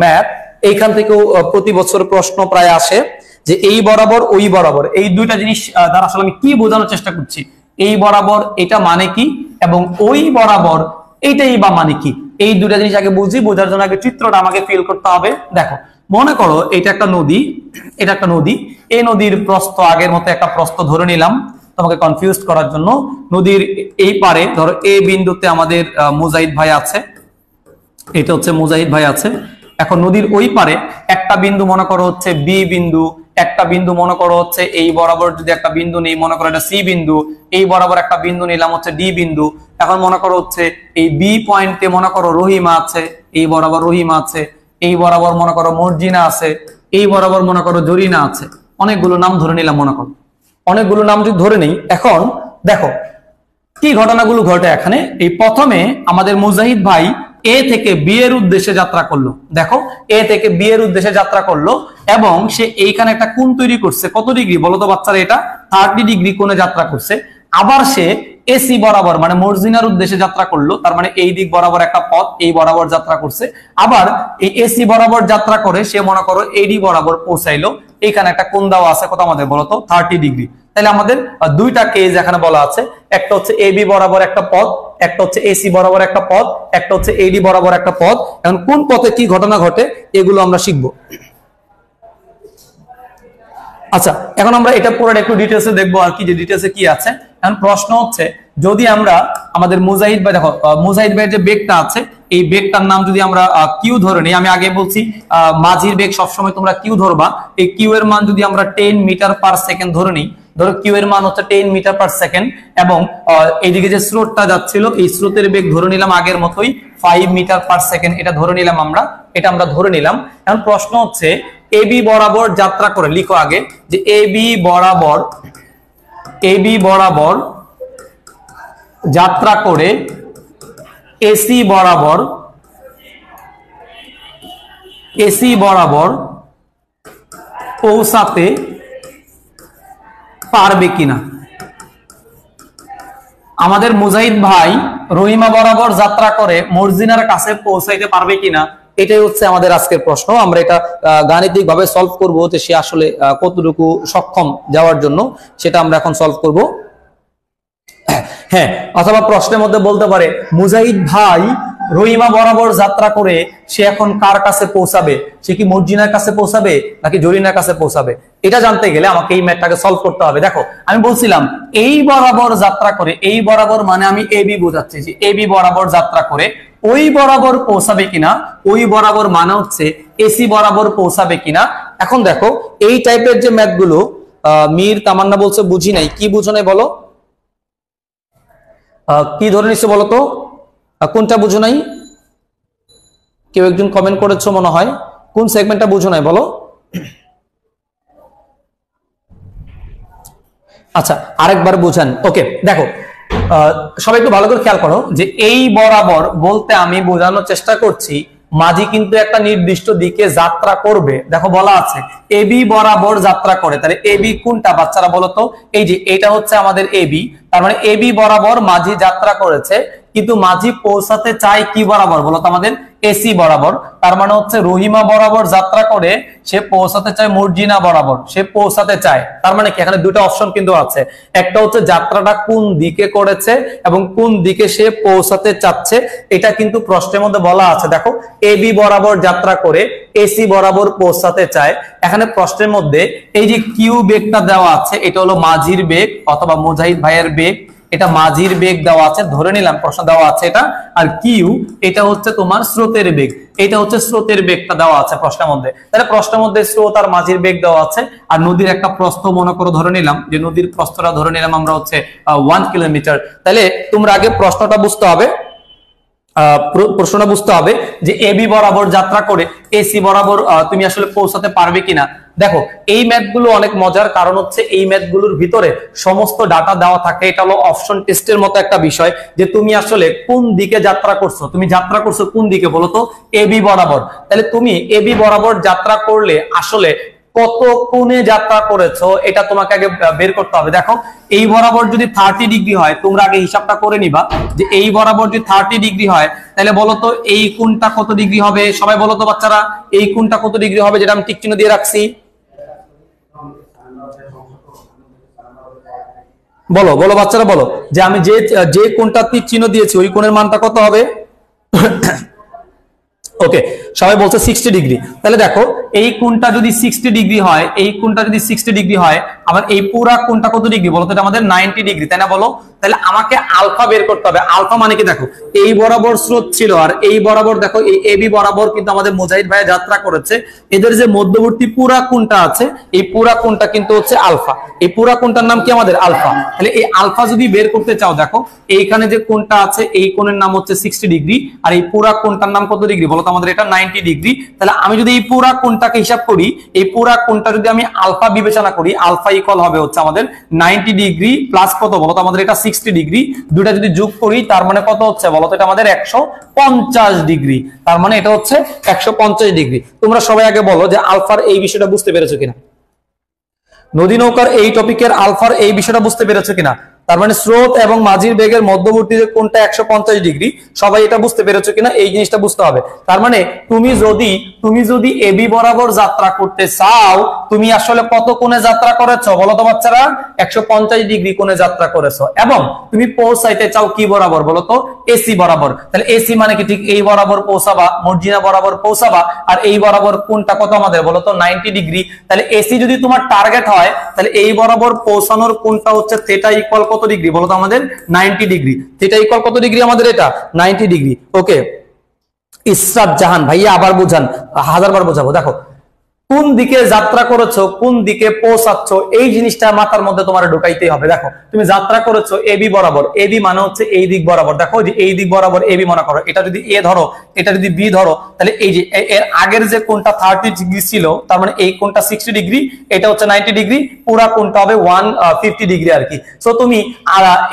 ম্যাথ। এইখান থেকেও প্রতি বছর প্রশ্ন প্রায় আসে যে এই বরাবর ওই বরাবর, এই দুইটা জিনিস দ্বারা আসলে আমি কি বোঝানোর চেষ্টা করছি, এই বরাবর এটা মানে কি এবং ওই বরাবর এইটাই বা মানে কি, এই দুইটা জিনিস আগে বুঝি। বোঝার জন্য আগে চিত্রটা আমাকে ফিল করতে হবে। দেখো মনে করো এটা একটা নদী, এটা একটা নদী, এই নদীর প্রস্থ আগের মতো একটা প্রস্থ ধরে নিলাম তোমাকে কনফিউজ করার জন্য। নদীর এই পারে ধরো এ বিন্দুতে আমাদের মুজাহিদ ভাই আছে, এটা হচ্ছে মুজাহিদ ভাই আছে। এখন নদীর ওই পারে একটা বিন্দু মনে করো হচ্ছে বি বিন্দু, একটা বিন্দু মনে করো হচ্ছে এই বরাবর যদি একটা বিন্দু নেই মনে করো এটা সি বিন্দু, এই বরাবর একটা বিন্দু নিলাম হচ্ছে ডি বিন্দু। এখন মনে করো হচ্ছে এই বি পয়েন্টে মনে করো রহিমা আছে, এই বরাবর রহিমা আছে, এই বরাবর মনে করো মর্জিনা আছে, এই বরাবর মনে করো জরিনা আছে। অনেকগুলো নাম ধরে নিলাম, মনে করো অনেকগুলো নাম যদি ধরে নেই। এখন দেখো কি ঘটনাগুলো ঘটে এখানে। এই প্রথমে আমাদের মুজাহিদ ভাই এ থেকে বি এর উদ্দেশ্যে যাত্রা করলো। দেখো এ থেকে বি এর উদ্দেশ্যে যাত্রা করলো এবং সে এইখানে একটা কোণ তৈরি করছে। কত ডিগ্রি বলো তো বাচ্চারা? এটা 30 ডিগ্রি কোণে যাত্রা করছে। আবার সে এসি বরাবর মানে মর্জিনার উদ্দেশ্যে যাত্রা করলো, তার মানে এই দিক বরাবর একটা পথ এই বরাবর যাত্রা করছে। আবার এই এসি বরাবর যাত্রা করে সে মনে করো এডি বরাবর পৌঁছাইলো। এইখানে একটা কোণ দেওয়া আছে, কত আমাদের বলো তো? 30 ডিগ্রি। তাহলে আমাদের দুইটা কেস এখানে বলা আছে, একটা হচ্ছে এবি বরাবর একটা পথ, একটা হচ্ছে এসি বরাবর একটা পথ, একটা হচ্ছে এডি বরাবর একটা পথ। এখন কোন পথে কি ঘটনা ঘটে এগুলো আমরা শিখবো। আচ্ছা এখন আমরা এটা পুরো একটু ডিটেলসে দেখবো আর কি, যে ডিটেলসে কি আছে। এখন প্রশ্ন হচ্ছে যদি আমরা আমাদের মুজাহিদ ভাই, দেখো মুজাহিদ ভাইয়ের যে বেগটা আছে এই বেগটার নাম যদি আমরা কিউ ধরে নিই, আমি আগে বলছি মাঝির বেগ সবসময় তোমরা কিউ ধরবা। এই কিউ এর মান যদি আমরা 10 মিটার পার সেকেন্ড ধরে নিই, ধরো কিউ এর মান হচ্ছে 10 মিটার পার সেকেন্ড এবং এইদিকে যে স্রোতটা যাচ্ছিল এই স্রোতের বেগ ধরে নিলাম আগের মতোই 5 মিটার পার সেকেন্ড, এটা ধরে নিলাম আমরা, এটা আমরা ধরে নিলাম। এখন প্রশ্ন হচ্ছে এবি বরাবর যাত্রা করে, লিখো আগে যে এবি বরাবর যাত্রা করে এসি বরাবর পৌঁছাতে পারবে কিনা। আমাদের মুজাহিদ ভাই রহিমা বরাবর যাত্রা করে মর্জিনার কাছে পৌঁছাইতে পারবে কিনা, এটাই হচ্ছে আমাদের আজকের প্রশ্ন। আমরা এটা গাণিতিক ভাবে সলভ করব যে সে আসলে কতটুকু সক্ষম যাওয়ার জন্য, সেটা আমরা এখন সলভ করব। হ্যাঁ, অথবা প্রশ্নের মধ্যে বলতে পারে মুজাহিদ ভাই রহিমা বরাবর যাত্রা করে সে এখন কার কাছে পৌঁছাবে, সে কি মর্জিনার কাছে পৌঁছাবে নাকি জরিনার কাছে পৌঁছাবে, এটা জানতে গেলে আমাকে এই ম্যাথটাকে সলভ করতে হবে। দেখো আমি বলছিলাম এই বরাবর যাত্রা করে, এই বরাবর মানে আমি এবি বোঝাচ্ছি যে এবি বরাবর যাত্রা করে ওই বরাবর পৌঁছাবে কিনা, ওই বরাবর মানে হচ্ছে এসি বরাবর পৌঁছাবে কিনা। এখন দেখো এই টাইপের যে ম্যাথগুলো মীর তামান্না বলছে বুঝি নাই, কি বুঝো নাই বলো, কি ধরে নিচ্ছে বলো তো, কোনটা বুঝো নাই? কেউ একজন কমেন্ট করেছো মনে হয়, কোন সেগমেন্টটা বুঝো নাই বলো। আচ্ছা আরেকবার বুঝান। ওকে দেখো সবাই একটু ভালো করে খেয়াল করো যে এই বরাবর বলতে আমি বোঝানোর চেষ্টা করছি মাঝি কিন্তু একটা নির্দিষ্ট দিকে যাত্রা করবে। দেখো বলা আছে এবি বরাবর যাত্রা করে, তাহলে এবি কোনটা বাচ্চারা বলো তো? এই যে এটা হচ্ছে আমাদের এবি, তার মানে এবি বরাবর মাঝি যাত্রা করেছে, কিন্তু মাঝি পৌঁছাতে চায় কি বরাবর বলো তো? আমাদের এসি বরাবর। তার মানে হচ্ছে রহিমা বরাবর যাত্রা করে সে পৌঁছাতে চায় মর্জিনা বরাবর, সে পৌঁছাতে চায়। তার মানে কি এখানে দুটো অপশন কিন্তু আছে, একটা হচ্ছে যাত্রাটা কোন দিকে করেছে এবং কোন দিকে সে পৌঁছাতে চাচ্ছে, এটা কিন্তু প্রশ্নের মধ্যে বলা আছে। দেখো এবি বরাবর যাত্রা করে এসি বরাবর পৌঁছাতে চায়, এখানে প্রশ্নের মধ্যে এই যে কিউ বেগটা দেওয়া আছে এটা হলো মাঝির বেগ অথবা মুজাহিদ ভাইয়ের বেগ, এটা মাঝির বেগ দেওয়া আছে, ধরে নিলাম প্রশ্ন দেওয়া আছে এটা। আর কিউ এটা হচ্ছে তোমার স্রোতের বেগ, এটা হচ্ছে স্রোতের বেগটা দেওয়া আছে প্রশ্নের মধ্যে। তাহলে প্রশ্নের মধ্যে স্রোত আর মাঝির বেগ দেওয়া আছে, আর নদীর একটা প্রস্থ মনে করো ধরে নিলাম, যে নদীর প্রস্থটা ধরে নিলাম আমরা হচ্ছে 1 কিলোমিটার। তাহলে তোমরা আগে প্রশ্নটা বুঝতে হবে, প্রশ্নটা বুঝতে হবে যে এবি বরাবর যাত্রা করে এসি বরাবর তুমি আসলে পৌঁছাতে পারবে কিনা। দেখো এই ম্যাথগুলো অনেক মজার, কারণ হচ্ছে এই ম্যাথগুলোর ভিতরে সমস্ত ডাটা দেওয়া থাকে। এটা হলো অপশন টেস্টের মতো একটা বিষয় যে তুমি আসলে কোন দিকে যাত্রা করছো, তুমি যাত্রা করছো কোন দিকে বলো তো? এবি বরাবর। তাহলে তুমি এবি বরাবর যাত্রা করলে আসলে কত কোণে যাত্রা করেছো এটা তোমাকে আগে বের করতে হবে। দেখো এই বরাবর যদি 30 ডিগ্রি হয়, তোমরা আগে হিসাবটা করে নিবা যে এই বরাবর যদি 30 ডিগ্রি হয় তাহলে বলো তো এই কোণটা কত ডিগ্রি হবে? সবাই বলো তো বাচ্চারা, এই কোণটা কত ডিগ্রি হবে যেটা আমি টিক চিহ্ন দিয়ে রাখছি? বলো বলো বাচ্চারা বলো, যে আমি যে কোণটা তীর চিহ্ন দিয়েছি ওই কোণের মানটা কত হবে? ওকে, সবাই বলছে 60 ডিগ্রি। তাহলে দেখো এই কোণটা যদি 60 ডিগ্রি হয়, এই কোণটা যদি 60 ডিগ্রি হয়, আবার এই পুরা কোণটা কত ডিগ্রি বলো তো? এটা আমাদের 90 ডিগ্রি, তাই না? বলো, তাহলে আমাকে আলফা বের করতে হবে। আলফা মানে কি? দেখো এই বরাবর স্রোত ছিল আর এই বরাবর, দেখো এই এবি বরাবর কিন্তু আমাদের মুজাহিদ ভাই যাত্রা করেছে। এদের যে মধ্যবর্তী পুরা কোণটা আছে, এই পুরা কোণটা কিন্তু হচ্ছে আলফা। এই পুরা কোণটার নাম কি আমাদের? আলফা। তাহলে এই আলফা যদি বের করতে চাও, দেখো এইখানে যে কোণটা আছে এই কোণের নাম হচ্ছে 60 ডিগ্রি, আর এই পুরা কোণটার নাম কত ডিগ্রি বলো তো? আমাদের এটা 90 ডিগ্রি। তাহলে আমি যদি এই পুরা কোণটাকে হিসাব করি, এই পুরা কোণটা যদি আমি আলফা বিবেচনা করি, আলফা ইকুয়াল হবে হচ্ছে আমাদের 90 ডিগ্রি প্লাস কত বলো তো? আমাদের এটা 60 ডিগ্রি। দুটা যদি যোগ করি তার মানে কত হচ্ছে বলো তো? এটা আমাদের 150 ডিগ্রি। তার মানে এটা হচ্ছে 150 ডিগ্রি। তোমরা সবাই আগে বলো যে আলফার এই বিষয়টা বুঝতে পেরেছো কিনা? নদী নৌকার এই টপিকের আলফার এই বিষয়টা বুঝতে পেরেছো কিনা? তার মানে স্রোত এবং মাঝির বেগের মধ্যবর্তী যে কোণটা 150 ডিগ্রি, সবাই এটা বুঝতে পেরেছো কিনা? এই জিনিসটা বুঝতে হবে। তার মানে তুমি যদি এবি বরাবর যাত্রা করতে চাও, তুমি আসলে কত কোণে যাত্রা করেছো বলো তো বাচ্চারা? 150 ডিগ্রি কোণে যাত্রা করেছো। এবং তুমি পৌঁছাইতে চাও কি বরাবর বলো তো? এসি বরাবর। তাহলে এসি মানে কি? ঠিক এই বরাবর পৌঁছাবা, মর্জিনা বরাবর পৌঁছাবা, আর এই বরাবর কোণটা কত আমাদের বলো তো? 90 ডিগ্রি। তাহলে এসি যদি তোমার টার্গেট হয়, তাহলে এই বরাবর পৌঁছানোর কোণটা হচ্ছে থিটা ইকুয়াল কত ডিগ্রি বলো তো? আমাদের 90 ডিগ্রি। থিটা ইকুয়াল কত ডিগ্রি আমাদের? এটা 90 ডিগ্রি। ওকে, ইসরাত জাহান ভাইয়া আবার বুঝান, হাজারবার বোঝাবো। দেখো কোন দিকে যাত্রা করেছো, কোন দিকে পৌঁছাচ্ছ, এই জিনিসটা মাথার মধ্যে তোমার ঢুকাইতেই হবে। দেখো তুমি যাত্রা করেছো এবি বরাবর, এবি মানে হচ্ছে এই দিক বরাবর। দেখো যে এই দিক বরাবর এবি মনে করো, এটা যদি এ ধরো, এটা যদি বি ধরো, তাহলে এই যে এর আগের যে কোণটা 30 ডিগ্রি ছিল, তার মানে এই কোণটা 60 ডিগ্রি, এটা হচ্ছে 90 ডিগ্রি, পুরা কোণটা হবে 150 ডিগ্রি আর কি। সো তুমি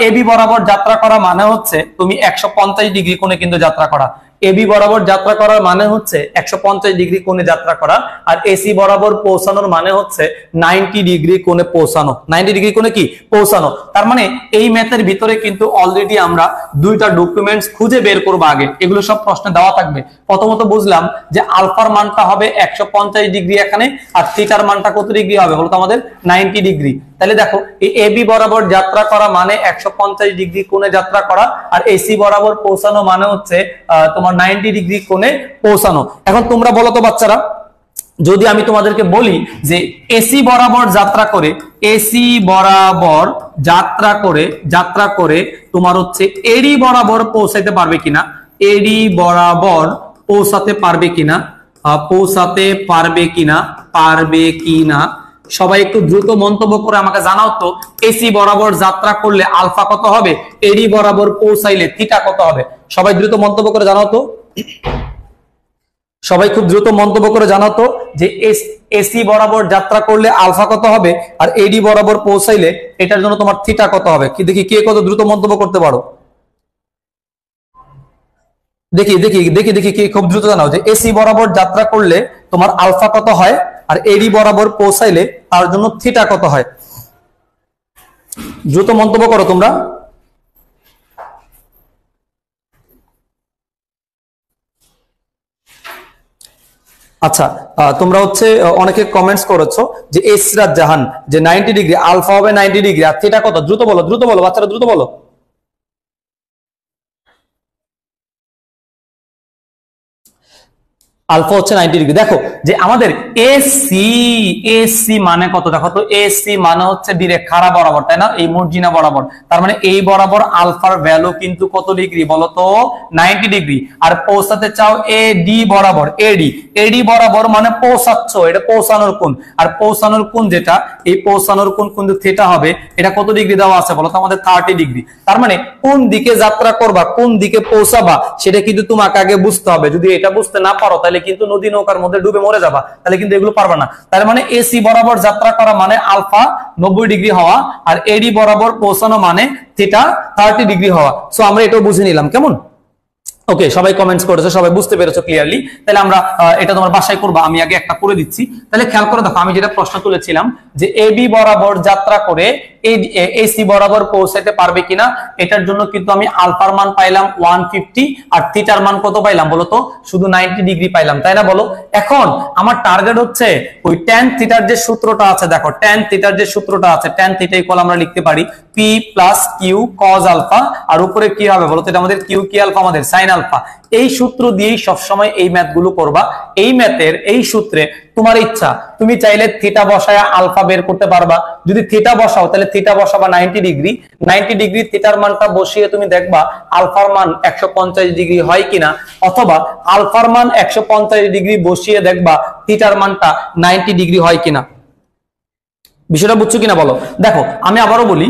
এবি বরাবর যাত্রা করা মানে হচ্ছে তুমি 150 ডিগ্রি কোণে কিন্তু যাত্রা করা। এবি বরাবর যাত্রা করার মানে হচ্ছে 150 ডিগ্রি কোণে যাত্রা করা, আর এসি বরাবর পৌঁছানোর মানে হচ্ছে 90 ডিগ্রি কোণে পৌঁছানো। 90 ডিগ্রি কোণে কি পৌঁছানো। তার মানে এই ম্যাথের ভিতরে কিন্তু অলরেডি আমরা দুইটা ডকুমেন্টস খুঁজে বের করব আগে, এগুলো সব প্রশ্নে দেওয়া থাকবে। প্রথমত বুঝলাম যে আলফার মানটা হবে 150 ডিগ্রি এখানে, আর থিটার মানটা কত ডিগ্রি হবে বলতো? আমাদের 90 ডিগ্রি। তাহলে দেখো এই এবি বরাবর যাত্রা করা মানে 150 ডিগ্রি কোণে যাত্রা করা, আর এসি বরাবর পৌঁছানো মানে হচ্ছে তোমার 90 ডিগ্রি কোণে পৌঁছানো। এখন তোমরা বলো তো বাচ্চারা, যদি আমি তোমাদেরকে বলি যে এসি বরাবর যাত্রা করে, এসি বরাবর যাত্রা করে তোমার হচ্ছে এডি বরাবর পৌঁছাইতে পারবে কিনা, এডি বরাবর পৌঁছাতে পারবে কিনা, পারবে কিনা সবাই একটু দ্রুত মন্তব্য করে আমাকে জানাও তো। এসি বরাবর যাত্রা করলে আলফা কত হবে, এডি বরাবর পৌঁছাইলে থিটা কত হবে? সবাই দ্রুত মন্তব্য করে জানাও তো, সবাই খুব দ্রুত মন্তব্য করে জানাও তো যে এসি বরাবর যাত্রা করলে আলফা কত হবে, আর এডি বরাবর পৌঁছাইলে এটার জন্য তোমার থিটা কত হবে? কি দেখি কে কত দ্রুত মন্তব্য করতে পারো। দেখি দেখি দেখি দেখি কি খুব দ্রুত জানাও যে এসি বরাবর যাত্রা করলে তোমার আলফা কত হয়, আর এডি বরাবর পৌঁছাইলে তার জন্য থিটা কত হয়। দ্রুত মন্তব্য করো তোমরা। আচ্ছা, তোমরা হচ্ছে অনেকে কমেন্টস করেছো যে ইসরাত জাহান যে 90 ডিগ্রি, আলফা হবে 90 ডিগ্রি, আর থিটা কত? দ্রুত বলো বাচ্চারা, দ্রুত বলো। আলফা হচ্ছে 90 ডিগ্রি। দেখো যে আমাদের এসি মানে কত? দেখো তো এসি মানে হচ্ছে ডিরেক্ট খাড়া বরাবর, তাই না? এই মর্জিনা বরাবর। তার মানে এই বরাবর আলফার ভ্যালু কিন্তু কত ডিগ্রি বলো তো? 90 ডিগ্রি। আর পৌঁছাতে চাও এডি বরাবর, এডি বরাবর মানে পৌঁছাচ্ছ, এটা পৌঁছানোর কোণ। আর পৌঁছানোর কোণ যেটা, এই পৌঁছানোর কোণ কিন্তু থিটা হবে। এটা কত ডিগ্রি দেওয়া আছে বলো তো? আমাদের 30 ডিগ্রি। তার মানে কোন দিকে যাত্রা করবা, কোন দিকে পৌঁছাবা, সেটা কিন্তু তোমাকে আগে বুঝতে হবে। যদি এটা বুঝতে না পারো তাহলে কিন্তু নদী নৌকার মধ্যে ডুবে মরে যাবা, তাহলে কিন্তু এগুলো পারবা না। তার মানে এসি বরাবর যাত্রা করা মানে আলফা 90 ডিগ্রি হওয়া, আর এডি বরাবর পৌঁছানো মানে থিটা 30 ডিগ্রি হওয়া। সো আমরা এটাও বুঝে নিলাম, কেমন? ওকে, সবাই কমেন্টস করেছো, সবাই বুঝতে পেরেছো ক্লিয়ারলি। তাহলে আমরা এটা তোমার বাসায় করবা, আমি আগে একটা করে দিচ্ছি। তাহলে খেয়াল করে দেখো, আমি যেটা প্রশ্ন তুলেছিলাম যে এবি বরাবর যাত্রা করে এসি বরাবর পৌঁছাতে পারবে কিনা, এটার জন্য কিন্তু আমি আলফার মান পাইলাম 150 আর থিটার মান কত পাইলাম বলো তো, শুধু 90 ডিগ্রি পাইলাম, তাই না বলো। এখন আমার টার্গেট হচ্ছে ওই tan থিটার যে সূত্রটা আছে, দেখো tan থিটার যে সূত্রটা আছে, tan থিটা ইকুয়াল আমরা লিখতে পারি p plus q cos alpha, আর উপরে কি হবে বলো তো, এটা আমাদের কিউ কি আলফা, আমাদের sin আলফা। এই সূত্র দিয়েই সবসময় এই ম্যাথ গুলো করবা। এই ম্যাথের এই সূত্রে তোমার ইচ্ছা, তুমি চাইলে থিটা বসায় আলফা বের করতে পারবা। যদি থিটা বসাও তাহলে থিটা বসাবা 90 ডিগ্রি, 90 ডিগ্রি থিটার মানটা বসিয়ে তুমি দেখবা আলফার মান 150 ডিগ্রি হয় কিনা, অথবা আলফার মান 150 ডিগ্রি বসিয়ে দেখবা থিটার মানটা 90 ডিগ্রি হয় কিনা। বিষয়টা বুঝছো কিনা বলো। দেখো আমি আবারও বলি,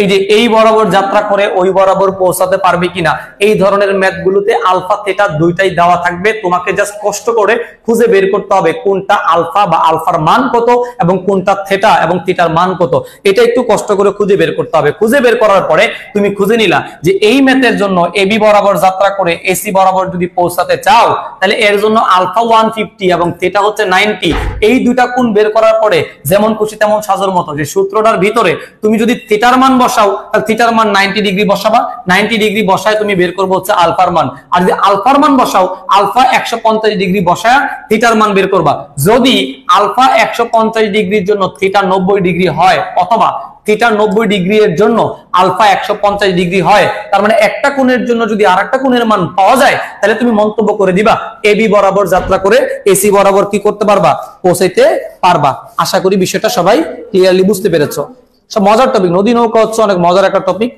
এই যে এই বরাবর যাত্রা করে ওই বরাবর পৌঁছাতে পারবে কিনা, এই ধরনের ম্যাথ গুলোতে আলফা থিটা দুইটাই দেওয়া থাকবে। তোমাকে জাস্ট কষ্ট করে খুঁজে বের করতে হবে কোনটা আলফা বা আলফার মান কত এবং কোনটা থিটা এবং থিটার মান কত, এটা একটু কষ্ট করে খুঁজে বের করতে হবে। খুঁজে বের করার পরে তুমি খুঁজে নিলা যে এই ম্যাথের জন্য এবি বরাবর যাত্রা করে এসি বরাবর যদি পৌঁছাতে চাও, তাহলে এর জন্য আলফা 150 এবং থিটা হচ্ছে 90, এই দুইটা কোণ বের করার পরে যেমন খুশি তেমন মতো যে সূত্রটার ভিতরে তুমি যদি থিটার মান বসাও, তাহলে থিটার মান 90 ডিগ্রি বসাবা, 90 ডিগ্রি বসায় তুমি বের করবে হচ্ছে আলফার মান। আর যদি আলফার মান বসাও, আলফা 150 ডিগ্রি বসায় থিটার মান বের করবা। যদি আলফা 150 ডিগ্রির জন্য থিটা 90 ডিগ্রি হয়, অথবা থিটা 90 ডিগ্রি এর জন্য আলফা 150 ডিগ্রি হয়, তার মানে একটা কোণের জন্য যদি আরেকটা কোণের মান পাওয়া যায়, তাহলে তুমি মন্তব্য করে দিবা এবি বরাবর যাত্রা করে এসি বরাবর কি করতে পারবা, পৌঁছাইতে পারবা। আশা করি বিষয়টা সবাই ক্লিয়ারলি বুঝতে পেরেছো। সব মজার টপিক, নদী নৌকা হচ্ছে অনেক মজার একটা টপিক।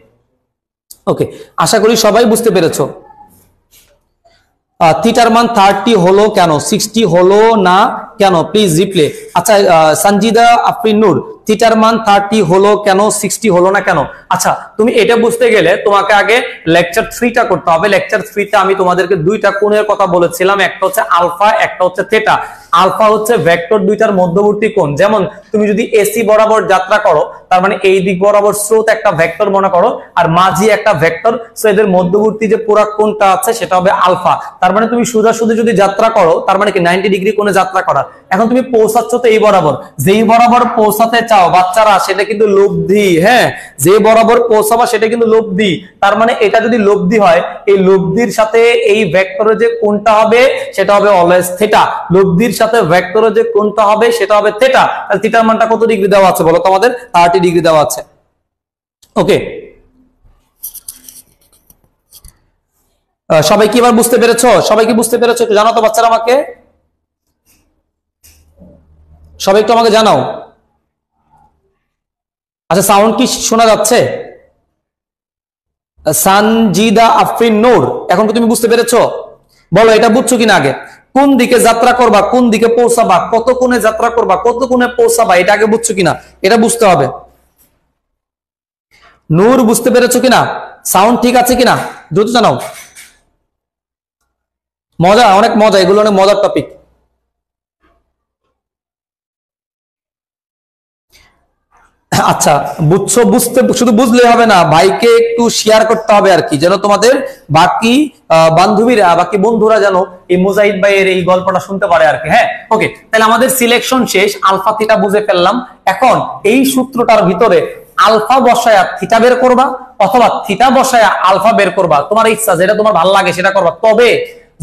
ওকে, আশা করি সবাই বুঝতে পেরেছো। থিটার মান 30 হলো কেন, 60 হলো না কেন, প্লিজ রিপ্লে। আচ্ছা সঞ্জিদা আফরিন নূর, থিটার মান 30 হলো কেন, 60 হলো না কেন? আচ্ছা তুমি এটা বুঝতে গেলে তোমাকে আগে লেকচার 3টা করতে হবে। লেকচার 3তে আমি তোমাদেরকে দুইটা কোণের কথা বলেছিলাম, একটা হচ্ছে আলফা, একটা হচ্ছে থিটা। আলফা হচ্ছে ভেক্টর দুইটার মধ্যবর্তী কোণ। যেমন তুমি যদি এসি বরাবর যাত্রা করো, তার মানে এই দিক বরাবর স্রোত একটা ভেক্টর মনে করো, আর মাঝি একটা ভেক্টর, সো এদের মধ্যবর্তী যে পুরো কোণটা আছে সেটা হবে আলফা। তার মানে তুমি সোজাসুজি যদি যাত্রা করো, তার মানে কি 90 ডিগ্রি কোণে যাত্রা করা। এখন তুমি পৌঁছাচ্ছ তো এই বরাবর, যেই বরাবর পৌঁছাতে চাও বাচ্চারা সেটা কিন্তু লব্ধি। হ্যাঁ, যে বরাবর পৌঁছাবা সেটা কিন্তু লব্ধি। তার মানে এটা যদি লব্ধি হয়, এই লব্ধির সাথে এই ভেক্টরের যে কোণটা হবে সেটা হবে অলওয়েজ থিটা। লব্ধির সাথে ভেক্টরের যে কোণটা হবে সেটা হবে থিটা। তাহলে থিটার মানটা কত ডিগ্রি দেওয়া আছে বলো তো আমাদের? 30 ডিগ্রি দেওয়া আছে। ওকে, সবাই কি এবার বুঝতে পেরেছো? সবাই কি বুঝতে পেরেছো? একটু জানাও তো বাচ্চারা আমাকে, সবাই একটু আমাকে জানাও। আচ্ছা সাউন্ড কি শোনা যাচ্ছে? সানজিদা আফরিন নূর, এখন কি তুমি বুঝতে পেরেছো? বলো এটা বুঝছো কিনা আগে। কোন দিকে যাত্রা করবা, কোন দিকে পৌঁছাবা, কত কোণে যাত্রা করবা, কত কোণে পৌঁছাবা, এটা আগে বুঝছো কিনা, এটা বুঝতে হবে। নূর বুঝতে পেরেছো কিনা? সাউন্ড ঠিক আছে কিনা দ্রুত জানাও। মজা, অনেক মজা, এগুলো অনেক মজার টপিক। আচ্ছা বুঝছো, বুঝতে শুধু বুঝলে হবে না, ভাইকে একটু শেয়ার করতে হবে আর কি, যেন তোমাদের বাকি বান্ধবীরা, বাকি বন্ধুরা যেন এই মুজাহিদ ভাইয়ের এই গল্পটা শুনতে পারে আর কি। হ্যাঁ ওকে, তাহলে আমাদের সিলেকশন শেষ, আলফা থিটা বুঝে ফেললাম। এখন এই সূত্রটার ভিতরে আলফা বসায়া থিটা বের করবা, অথবা থিটা বসায়া আলফা বের করবা, তোমার ইচ্ছা, যেটা তোমার ভালো লাগে সেটা করবা। তবে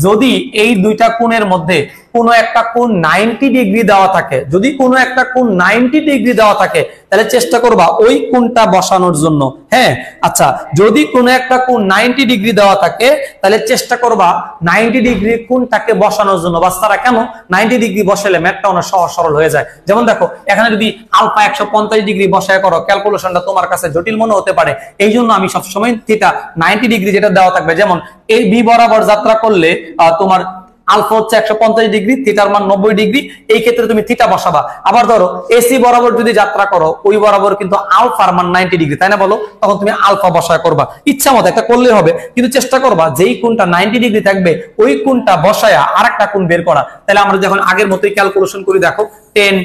যদি এই দুইটা কোণের মধ্যে কোনো একটা কোণ 90 ডিগ্রি দেওয়া থাকে, যদি কোনো একটা কোণ 90 ডিগ্রি দেওয়া থাকে, তাহলে চেষ্টা করবা ওই কোণটা বসানোর জন্য। হ্যাঁ আচ্ছা, যদি কোনো একটা কোণ 90 ডিগ্রি দেওয়া থাকে, তাহলে চেষ্টা করবা 90 ডিগ্রি কোণটাকে বসানোর জন্য। বাচ্চারা কেন 90 ডিগ্রি বসালে ম্যাথটা অনেক সহজ সরল হয়ে যায়। যেমন দেখো এখানে যদি আলফা 150 ডিগ্রি বসায় করো, ক্যালকুলেশনটা তোমার কাছে জটিল মনে হতে পারে, এই জন্য আমি সবসময় থিটা 90 ডিগ্রি যেটা দেওয়া থাকবে, যেমন এই বি বরাবর যাত্রা করলে তোমার আলফা হচ্ছে 150 ডিগ্রি, থিটার মান 90 ডিগ্রি, এই ক্ষেত্রে তুমি থিটা বসাবা। আবার ধরো এসি বরাবর যদি যাত্রা করো, ওই বরাবর কিন্তু আলফার মান 90 ডিগ্রি, তাই না বলো? তখন তুমি আলফা বসায় করবা, ইচ্ছা মতো একটা করলে হবে, কিন্তু চেষ্টা করবা যেই কোণটা 90 ডিগ্রি থাকবে ওই কোণটা বসায়া আরেকটা কোণ বের করা। তাহলে আমরা যখন আগের মতোই ক্যালকুলেশন করি, দেখো টেন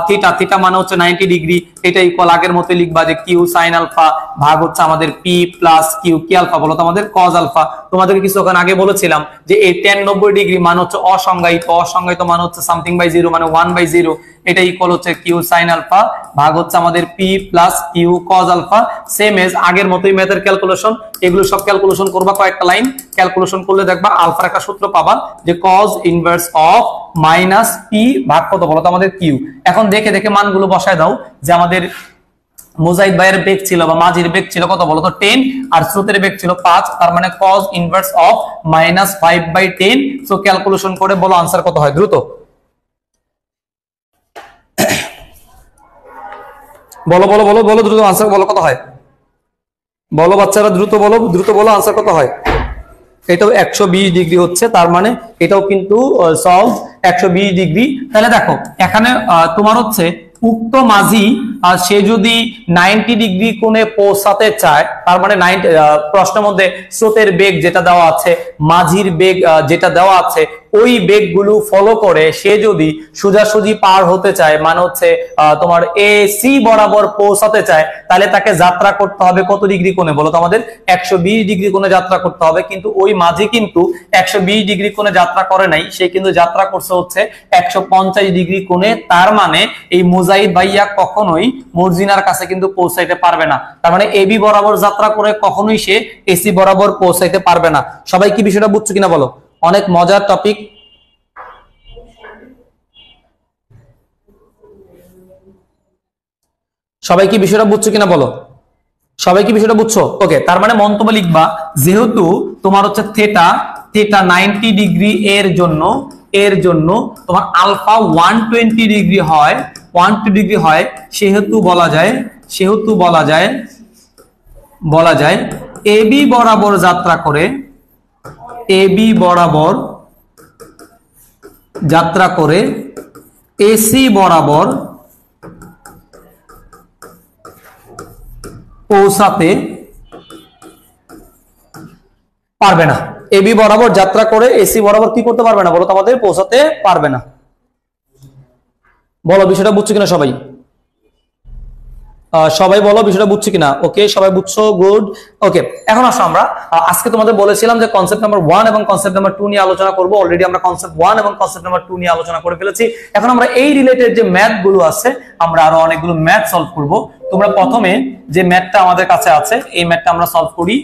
থিটা, থিটা মানে হচ্ছে 90 ডিগ্রি, এটা ইকুয়াল আগের মতো লিখবা যে কিউ সাইন আলফা ভাগ হচ্ছে আমাদের পি প্লাস কিউ, কি আলফা বলো তো আমাদের কজ আলফা। তোমাদেরকে কিছুক্ষণ আগে বলেছিলাম যে এই টেন 90 ডিগ্রি মান হচ্ছে অসংজ্ঞায়িত, অসংজ্ঞায়িত মান হচ্ছে সামথিং বাই জিরো, মানে 1/0, এটা ইকুয়াল হচ্ছে কিউ সাইন আলফা ভাগ হচ্ছে আমাদের P plus Q cos alpha. Same as আগের মতোই ম্যাথের ক্যালকুলেশন, এগুলো সব ক্যালকুলেশন করবা, কয়েকটা লাইন ক্যালকুলেশন করলে দেখবা আলফার একটা সূত্র পাবা যে cos inverse of minus P ভাগ কত বলো তো আমাদের কিউ। এখন দেখে দেখে মানগুলো বসায় দাও যে আমাদের মুজাহিদ ভাইয়ের বেগ ছিল বা মাঝির বেগ ছিল কত বলো তো 10, আর স্রোতের বেগ ছিল 5, তার মানে cos inverse of -5/10। So calculation করে বলো आंसर কত হয়, দ্রুত বলো বলো বলো বলো, দ্রুত आंसर বলো কত হয়, বলো বাচ্চারা দ্রুত বলো, দ্রুত বলো आंसर কত হয়। এটাও 120 ডিগ্রি হচ্ছে, তার মানে এটাও কিন্তু সলভ 120 ডিগ্রি। তাহলে দেখো এখানে তোমার হচ্ছে উক্ত মাঝি সে যদি 90 ডিগ্রি কোণে পৌঁছাতে চায়, তার মানে প্রশ্নের মধ্যে স্রোতের বেগ যেটা দেওয়া আছে, মাঝির বেগ যেটা দেওয়া আছে, ওই বেগগুলো ফলো করে সে যদি সোজাসুজি পার হতে চায়, মানে হচ্ছে তোমার এ সি বরাবর পৌঁছাতে চায়, তাহলে তাকে যাত্রা করতে হবে কত ডিগ্রি কোণে বলো তো আমাদের 120 ডিগ্রি কোণে যাত্রা করতে হবে। কিন্তু ওই মাঝি কিন্তু 120 ডিগ্রি কোণে যাত্রা করে নাই, সে কিন্তু যাত্রা করছে হচ্ছে 150 ডিগ্রি কোণে। তার মানে এই মুজাহিদ ভাইয়া কখনোই মর্জিনার কাছে কিন্তু পৌঁছাইতে পারবে না, তার মানে এবি বরাবর যাত্রা করে কখনোই সে এসি বরাবর পৌঁছাইতে পারবে না। সবাই কি বিষয়টা বুঝছো কিনা বলো, অনেক মজার টপিক। সবাই কি বিষয়টা বুঝছো কিনা বলো, সবাই কি বিষয়টা বুঝছো? ওকে, তার মানে মন্তব্য লিখবা যেহেতু তোমার হচ্ছে থেটা 90 ডিগ্রি এর জন্য তোমার আলফা 120 ডিগ্রি হয়, 120 ডিগ্রি হয়, সেহেতু বলা যায় এবি বরাবর যাত্রা করে, এবি বরাবর যাত্রা করে এসি বরাবর পৌঁছাতে পারবে না। এবি বরাবর যাত্রা করে এসি বরাবর কি করতে পারবে না বলো তো আমাদের, পৌঁছাতে পারবে না। বলো বিষয়টা বুঝছো কিনা সবাই, সবাই বলো বিষয়টা বুঝছো কিনা। ওকে, সবাই বুঝছো, গুড। ওকে, এখন আসো আমরা আজকে তোমাদের বলেছিলাম যে কনসেপ্ট নাম্বার 1 এবং কনসেপ্ট নাম্বার 2 নিয়ে আলোচনা করব। অলরেডি আমরা কনসেপ্ট 1 এবং কনসেপ্ট নাম্বার 2 নিয়ে আলোচনা করে ফেলেছি। এখন আমরা এই রিলেটেড যে ম্যাথ গুলো আছে, আমরা আরো অনেকগুলো ম্যাথ সলভ করব। তোমরা প্রথমে যে ম্যাথটা আমাদের কাছে আছে এই ম্যাথটা আমরা সলভ করি।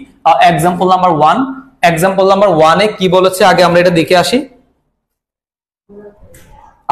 এক্সাম্পল নাম্বার 1, এক্সাম্পল নাম্বার 1 এ কি বলেছে আগে আমরা এটা দেখে আসি।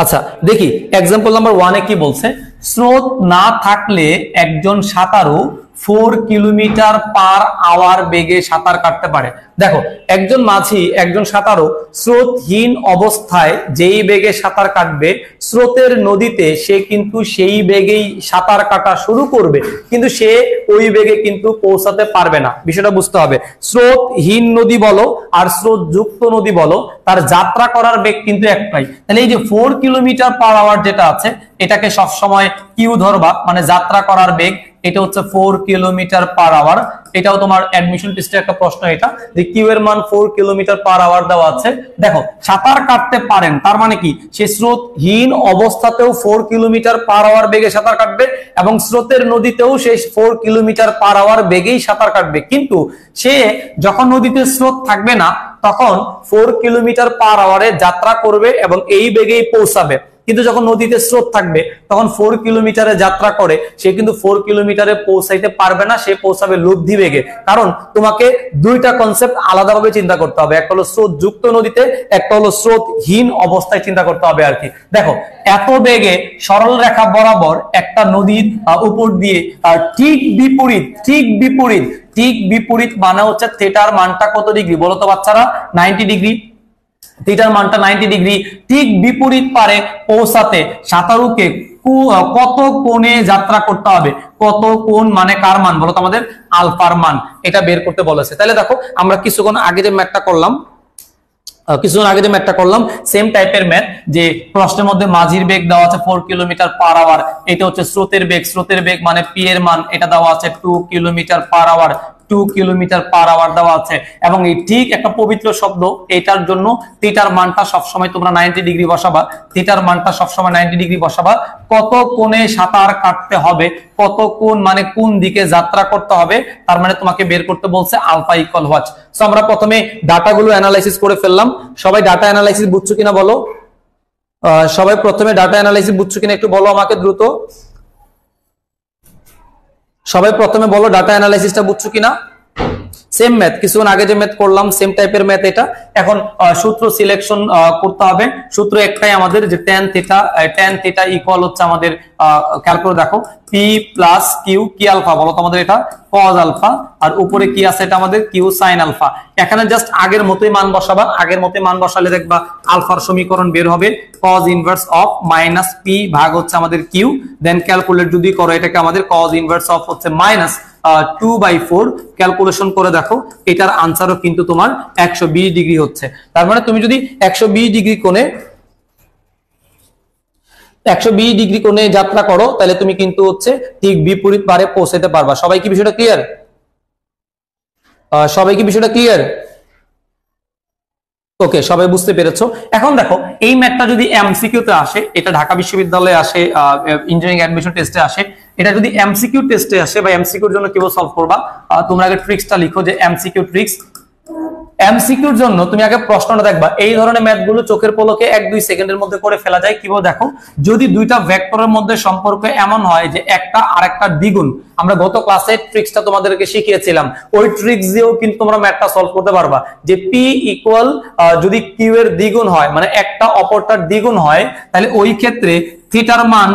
আচ্ছা দেখি এক্সাম্পল নাম্বার 1 এ কি বলছে। স্রোত না থাকলে একজন সাঁতারু 4 কিলোমিটার পার আওয়ার বেগে সাঁতার কাটতে পারে। দেখো একজন মাঝি, একজন সাঁতারু স্রোতহীন অবস্থায় যেই বেগে সাঁতার কাটবে, স্রোতের নদীতে সে কিন্তু সেই বেগেই সাঁতার কাটা শুরু করবে, কিন্তু সে ওই বেগে কিন্তু পৌঁছাতে পারবে না। বিষয়টা বুঝতে হবে, স্রোতহীন নদী বলো আর স্রোত যুক্ত নদী বলো, তার যাত্রা করার বেগ কিন্তু একটাই। তাহলে এই যে 4 কিলোমিটার পার আওয়ার যেটা আছে, এটাকে সবসময় কিউ ধরবা, মানে যাত্রা করার বেগ, এটা হচ্ছে 4 কিলোমিটার পার আওয়ার। এটাও তোমার অ্যাডমিশন টেস্টে একটা প্রশ্ন, এটা যে কিউ এর মান 4 কিলোমিটার পার আওয়ার দেওয়া আছে। দেখো সাঁতার কাটতে পারেন, তার মানে কি সে স্রোতহীন অবস্থাতেও 4 কিলোমিটার পার আওয়ার বেগে সাঁতার কাটবে এবং স্রোতের নদীতেও সে 4 কিলোমিটার পার আওয়ার বেগেই সাঁতার কাটবে। কিন্তু সে যখন নদীতে স্রোত থাকবে না, তখন 4 কিলোমিটার পার আওয়ারে যাত্রা করবে এবং এই বেগেই পৌঁছাবে। কিন্তু যখন নদীতে স্রোত থাকবে তখন 4 কিলোমিটারে যাত্রা করে সে কিন্তু 4 কিলোমিটারে পৌঁছাইতে পারবে না, সে পৌঁছাবে লব্ধি বেগে। কারণ তোমাকে দুইটা কনসেপ্ট আলাদাভাবে চিন্তা করতে হবে, একটা হলো স্রোত যুক্ত নদীতে, একটা হলো স্রোতহীন অবস্থায় চিন্তা করতে হবে আর কি। দেখো এত বেগে সরল রেখা বরাবর একটা নদীর উপর দিয়ে ঠিক বিপরীত মানে হচ্ছে থিটার মানটা কত ডিগ্রি বলো তো বাচ্চারা, 90 ডিগ্রি। থিটার মানটা 90 ডিগ্রি। ঠিক বিপরীত পারে পৌঁছাতে সাঁতারুকে কত কোণে যাত্রা করতে হবে, কত কোণ মানে কার মান বলো তো আমাদের, আলফার মান, এটা বের করতে বলেছে। তাহলে দেখো আমরা কিছুক্ষণ আগে যে ম্যাথটা করলাম, সেম টাইপের ম্যাথ, যে প্রশ্নের মধ্যে মাঝির বেগ দেওয়া আছে 4 কিলোমিটার পার আওয়ার, এটা হচ্ছে স্রোতের বেগ মানে পি এর মান, এটা দেওয়া আছে 2 কিলোমিটার পার আওয়ার। 2 কিলোমিটার/আওয়ার দেওয়া আছে, এবং এই ঠিক একটা পবিত্র শব্দ, এটার জন্য থিটার মানটা সবসময় তোমরা 90 ডিগ্রি বসাবা, থিটার মানটা সবসময় 90 ডিগ্রি বসাবা। কত কোণে সাঁতার কাটতে হবে, কত কোণ মানে কোন দিকে যাত্রা করতে হবে, তার মানে তোমাকে বের করতে বলছে আলফা ইকুয়াল হোয়াট। সো আমরা প্রথমে ডাটাগুলো অ্যানালাইসিস করে ফেললাম। সবাই ডাটা অ্যানালাইসিস বুঝছো কিনা বলো? সবাই প্রথমে ডাটা অ্যানালাইসিস বুঝছো কিনা একটু বলো আমাকে দ্রুত। সবাই প্রথমে বলো ডাটা অ্যানালাইসিসটা বুঝছো কিনা। সেম ম্যাথ, কিছুক্ষণ আগে যে ম্যাথ করলাম সেম টাইপের ম্যাথ এটা। এখন সূত্র সিলেকশন করতে হবে। সূত্র একটাই আমাদের, যে tan থিটা ইকুয়াল হচ্ছে আমাদের, খেয়াল করে দেখো, p প্লাস কিউ, কি আলফা বলো তো আমাদের এটা cos আলফা, আর উপরে কি আছে এটা আমাদের q sin আলফা। এখানে জাস্ট আগের মতোই মান বসাবা, আগের মতোই মান বসালে দেখবা আলফার সমীকরণ বের হবে cos inverse of minus p ভাগ হচ্ছে আমাদের q, দেন ক্যালকুলেট যদি করো এটাকে আমাদের cos ইনভার্স অফ হচ্ছে মাইনাস 2/4, ক্যালকুলেশন করে দেখো এটার আনসারও কিন্তু তোমার 120 ডিগ্রি হচ্ছে। তার মানে তুমি যদি 120 ডিগ্রি কোণে 120 ডিগ্রি কোণে যাত্রা করো, তাহলে তুমি কিন্তু হচ্ছে ঠিক বিপরীত পারে পৌঁছাতে পারবা। সবাই কি বিষয়টা ক্লিয়ার? সবাই কি বিষয়টা ক্লিয়ার? ওকে, সবাই বুঝতে পেরেছো। এখন দেখো এই ম্যাথটা যদি এমসিকিউ তে আসে, এটা ঢাকা বিশ্ববিদ্যালয়ে আসে, ইঞ্জিনিয়ারিং অ্যাডমিশন টেস্টে আসে, এটা যদি এমসিকিউ টেস্টে আসে বা এমসিকিউর জন্য কিভাবে সলভ করবা, তোমরা আগে ট্রিক্সটা লিখো, যে এমসিকিউ ট্রিক্স। এমসিকিউর জন্য তুমি আগে প্রশ্নটা দেখবা, এই ধরনের ম্যাথগুলো চোখের পলকে 1-2 সেকেন্ডের মধ্যে করে ফেলা যায়। কিভাবে দেখো, যদি দুইটা ভেক্টরের মধ্যে সম্পর্ক এমন হয় যে একটা আরেকটা দ্বিগুণ, আমরা গত ক্লাসে ট্রিক্সটা তোমাদেরকে শিখিয়েছিলাম, ওই ট্রিক্স দিয়েও কিন্তু তোমরা ম্যাথটা সলভ করতে পারবা। যে p ইকুয়াল যদি q এর দ্বিগুণ হয়, মানে একটা অপরটার দ্বিগুণ হয়, তাহলে ওই ক্ষেত্রে থিটার মান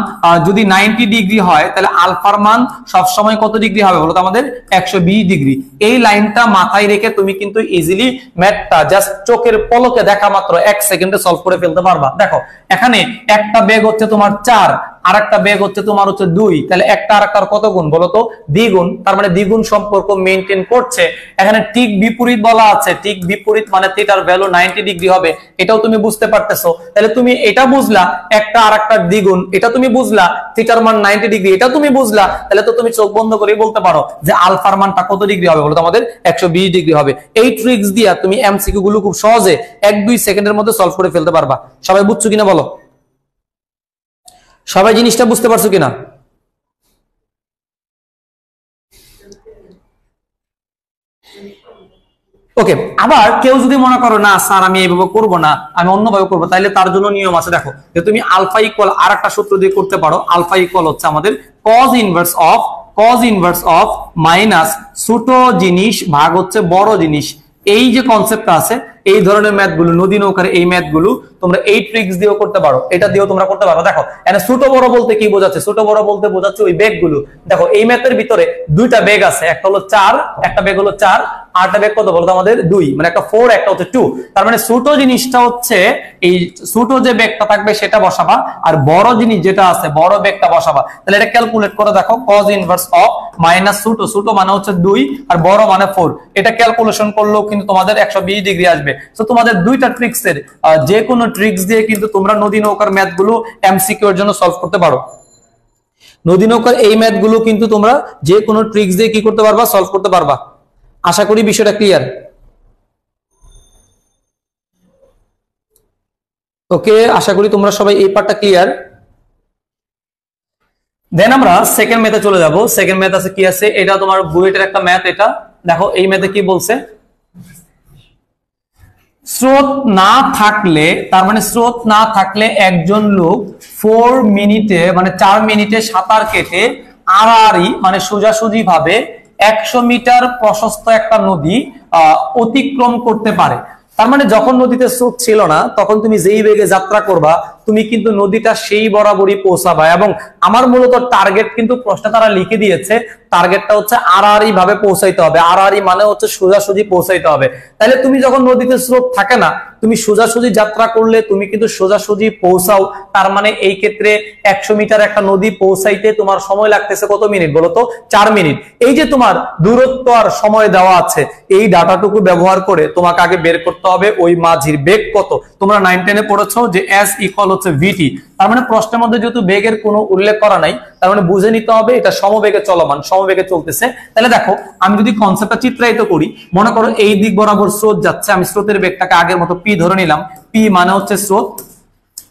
যদি 90 ডিগ্রি হয়, তাহলে আলফার মান সবসময় কত ডিগ্রি হবে বলো তো আমাদের 120 ডিগ্রি। এই লাইনটা মাথায় রেখে তুমি কিন্তু ইজিলি ম্যাথটা জাস্ট চোখের পলকে দেখা মাত্র 1 সেকেন্ডে সলভ করে ফেলতে পারবা। দেখো এখানে একটা বেগ হচ্ছে তোমার 4, আর একটা বেগ হচ্ছে তোমার হচ্ছে 2, তাহলে একটা আরেকটার কত গুণ বলো তো? দ্বিগুণ। তার মানে দ্বিগুণ সম্পর্ক মেইনটেইন করছে। এখানে ঠিক বিপরীত বলা আছে, ঠিক বিপরীত মানে থিটার ভ্যালু 90 ডিগ্রি হবে, এটাও তুমি বুঝতে পারতেছো। তাহলে তুমি এটা বুঝলা একটা আরেকটার দ্বিগুণ, এটা তুমি বুঝলা থিটার মান 90 ডিগ্রি, এটা তুমি বুঝলা, তাহলে তো তুমি চোখ বন্ধ করে বলতে পারো যে আলফার মানটা কত ডিগ্রি হবে বলো তো আমাদের 120 ডিগ্রি হবে। এই ট্রিক্স দিয়া তুমি এমসিকিউ গুলো খুব সহজে 1-2 সেকেন্ডের মধ্যে সলভ করে ফেলতে পারবা। সবাই বুঝছো কিনা বলো? সবাই জিনিসটা বুঝতে পারছো কিনা? ওকে, আবার কেউ যদি মনে করো না স্যার আমি এইভাবে করব না, আমি অন্যভাবে করবো, তাহলে তার জন্য নিয়ম আছে। দেখো যে তুমি আলফা ইকুয়াল আর একটা সূত্র দিয়ে করতে পারো। আলফা ইকুয়াল হচ্ছে আমাদের cos ইনভার্স অফ মাইনাস ছোট জিনিস ভাগ হচ্ছে বড় জিনিস। এই যে কনসেপ্টটা আছে, এই ধরনের ম্যাথগুলো, নদী নৌকার এই ম্যাথগুলো তোমরা এই ট্রিক্স দিয়েও করতে পারো, এটা দিয়েও তোমরা করতে পারো। দেখো এখানে ছোট বড় বলতে কি বোঝাচ্ছে? ছোট বড় বলতে বোঝাচ্ছে ওই বেগগুলো। দেখো এই ম্যাথের ভিতরে দুইটা বেগ আছে, একটা হলো 4, একটা বেগ হলো 4, আরেকটা বেগ কত বলতো আমাদের 2, মানে একটা 4 একটা হচ্ছে 2। তার মানে ছোট জিনিসটা হচ্ছে এই ছোট যে বেগটা থাকবে সেটা বসাবা, আর বড় জিনিস যেটা আছে বড় বেগটা বসাবা। তাহলে এটা ক্যালকুলেট করে দেখো, cos ইনভার্স অফ মাইনাস ছোট মানে হচ্ছে 2 আর বড় মানে 4, এটা ক্যালকুলেশন করলেও কিন্তু তোমাদের 120 ডিগ্রি আসবে। তো তোমাদের দুইটা ট্রিক্সের যে কোনো ট্রিক্স দিয়ে কিন্তু তোমরা নদী নৌকার ম্যাথগুলো এমসিকিউ এর জন্য সলভ করতে পারো। নদী নৌকার এই ম্যাথগুলো কিন্তু তোমরা যে কোনো ট্রিক্স দিয়ে কি করতে পারবা? সলভ করতে পারবা। আশা করি বিষয়টা ক্লিয়ার। ওকে, আশা করি তোমরা সবাই এই পার্টটা ক্লিয়ার। দেন আমরা সেকেন্ড ম্যাথে চলে যাব। সেকেন্ড ম্যাথ আছে কি আছে, এটা তোমার বুয়েটের একটা ম্যাথ। এটা দেখো এই ম্যাথে কি বলছে, স্রোত না থাকলে, তার মানে স্রোত না থাকলে একজন লোক 4 মিনিটে মানে 4 মিনিটে সাঁতার কেটে আড়াআড়ি মানে সোজাসুজি ভাবে 100 মিটার প্রশস্ত একটা নদী অতিক্রম করতে পারে। তার মানে যখন নদীতে স্রোত ছিল না, তখন তুমি যেই বেগে যাত্রা করবা, তুমি কিন্তু নদীটা সেই বরাবরই পৌঁছাবা। এবং আমার মূলত টার্গেট কিন্তু প্রশ্নে তারা লিখে দিয়েছে, টার্গেটটা হচ্ছে আড়াআড়ি ভাবে পৌঁছাইতে হবে। আড়াআড়ি মানে হচ্ছে সোজাসুজি পৌঁছাইতে হবে। তাহলে তুমি যখন নদীতে স্রোত থাকে না, তুমি সোজাসুজি যাত্রা করলে তুমি কিন্তু সোজাসুজি পৌঁছাও। তার মানে এই ক্ষেত্রে 100 মিটার একটা নদী পৌঁছাইতে তোমার সময় লাগতেছে কত মিনিট বলতো? 4 মিনিট। এই যে তোমার দূরত্ব আর সময় দেওয়া আছে, এই ডাটাটুকু ব্যবহার করে তোমাকে আগে বের করতে হবে ওই মাঝির বেগ কত। তোমরা 9-10 এ পড়েছো যে s ইকুয়াল হচ্ছে ভিটি। তার মানে প্রশ্নের মধ্যে যেহেতু বেগের কোনো উল্লেখ করা নাই, তার মানে বুঝে নিতে হবে এটা সমবেগে চলমান, সমবেগে চলতেছে। তাহলে দেখো আমি যদি কনসেপ্টটা চিত্রায়িত করি, মনে করো এই দিক বরাবর স্রোত যাচ্ছে, আমি স্রোতের বেগটাকে আগের মতো পি ধরে নিলাম। পি মানে হচ্ছে স্রোত,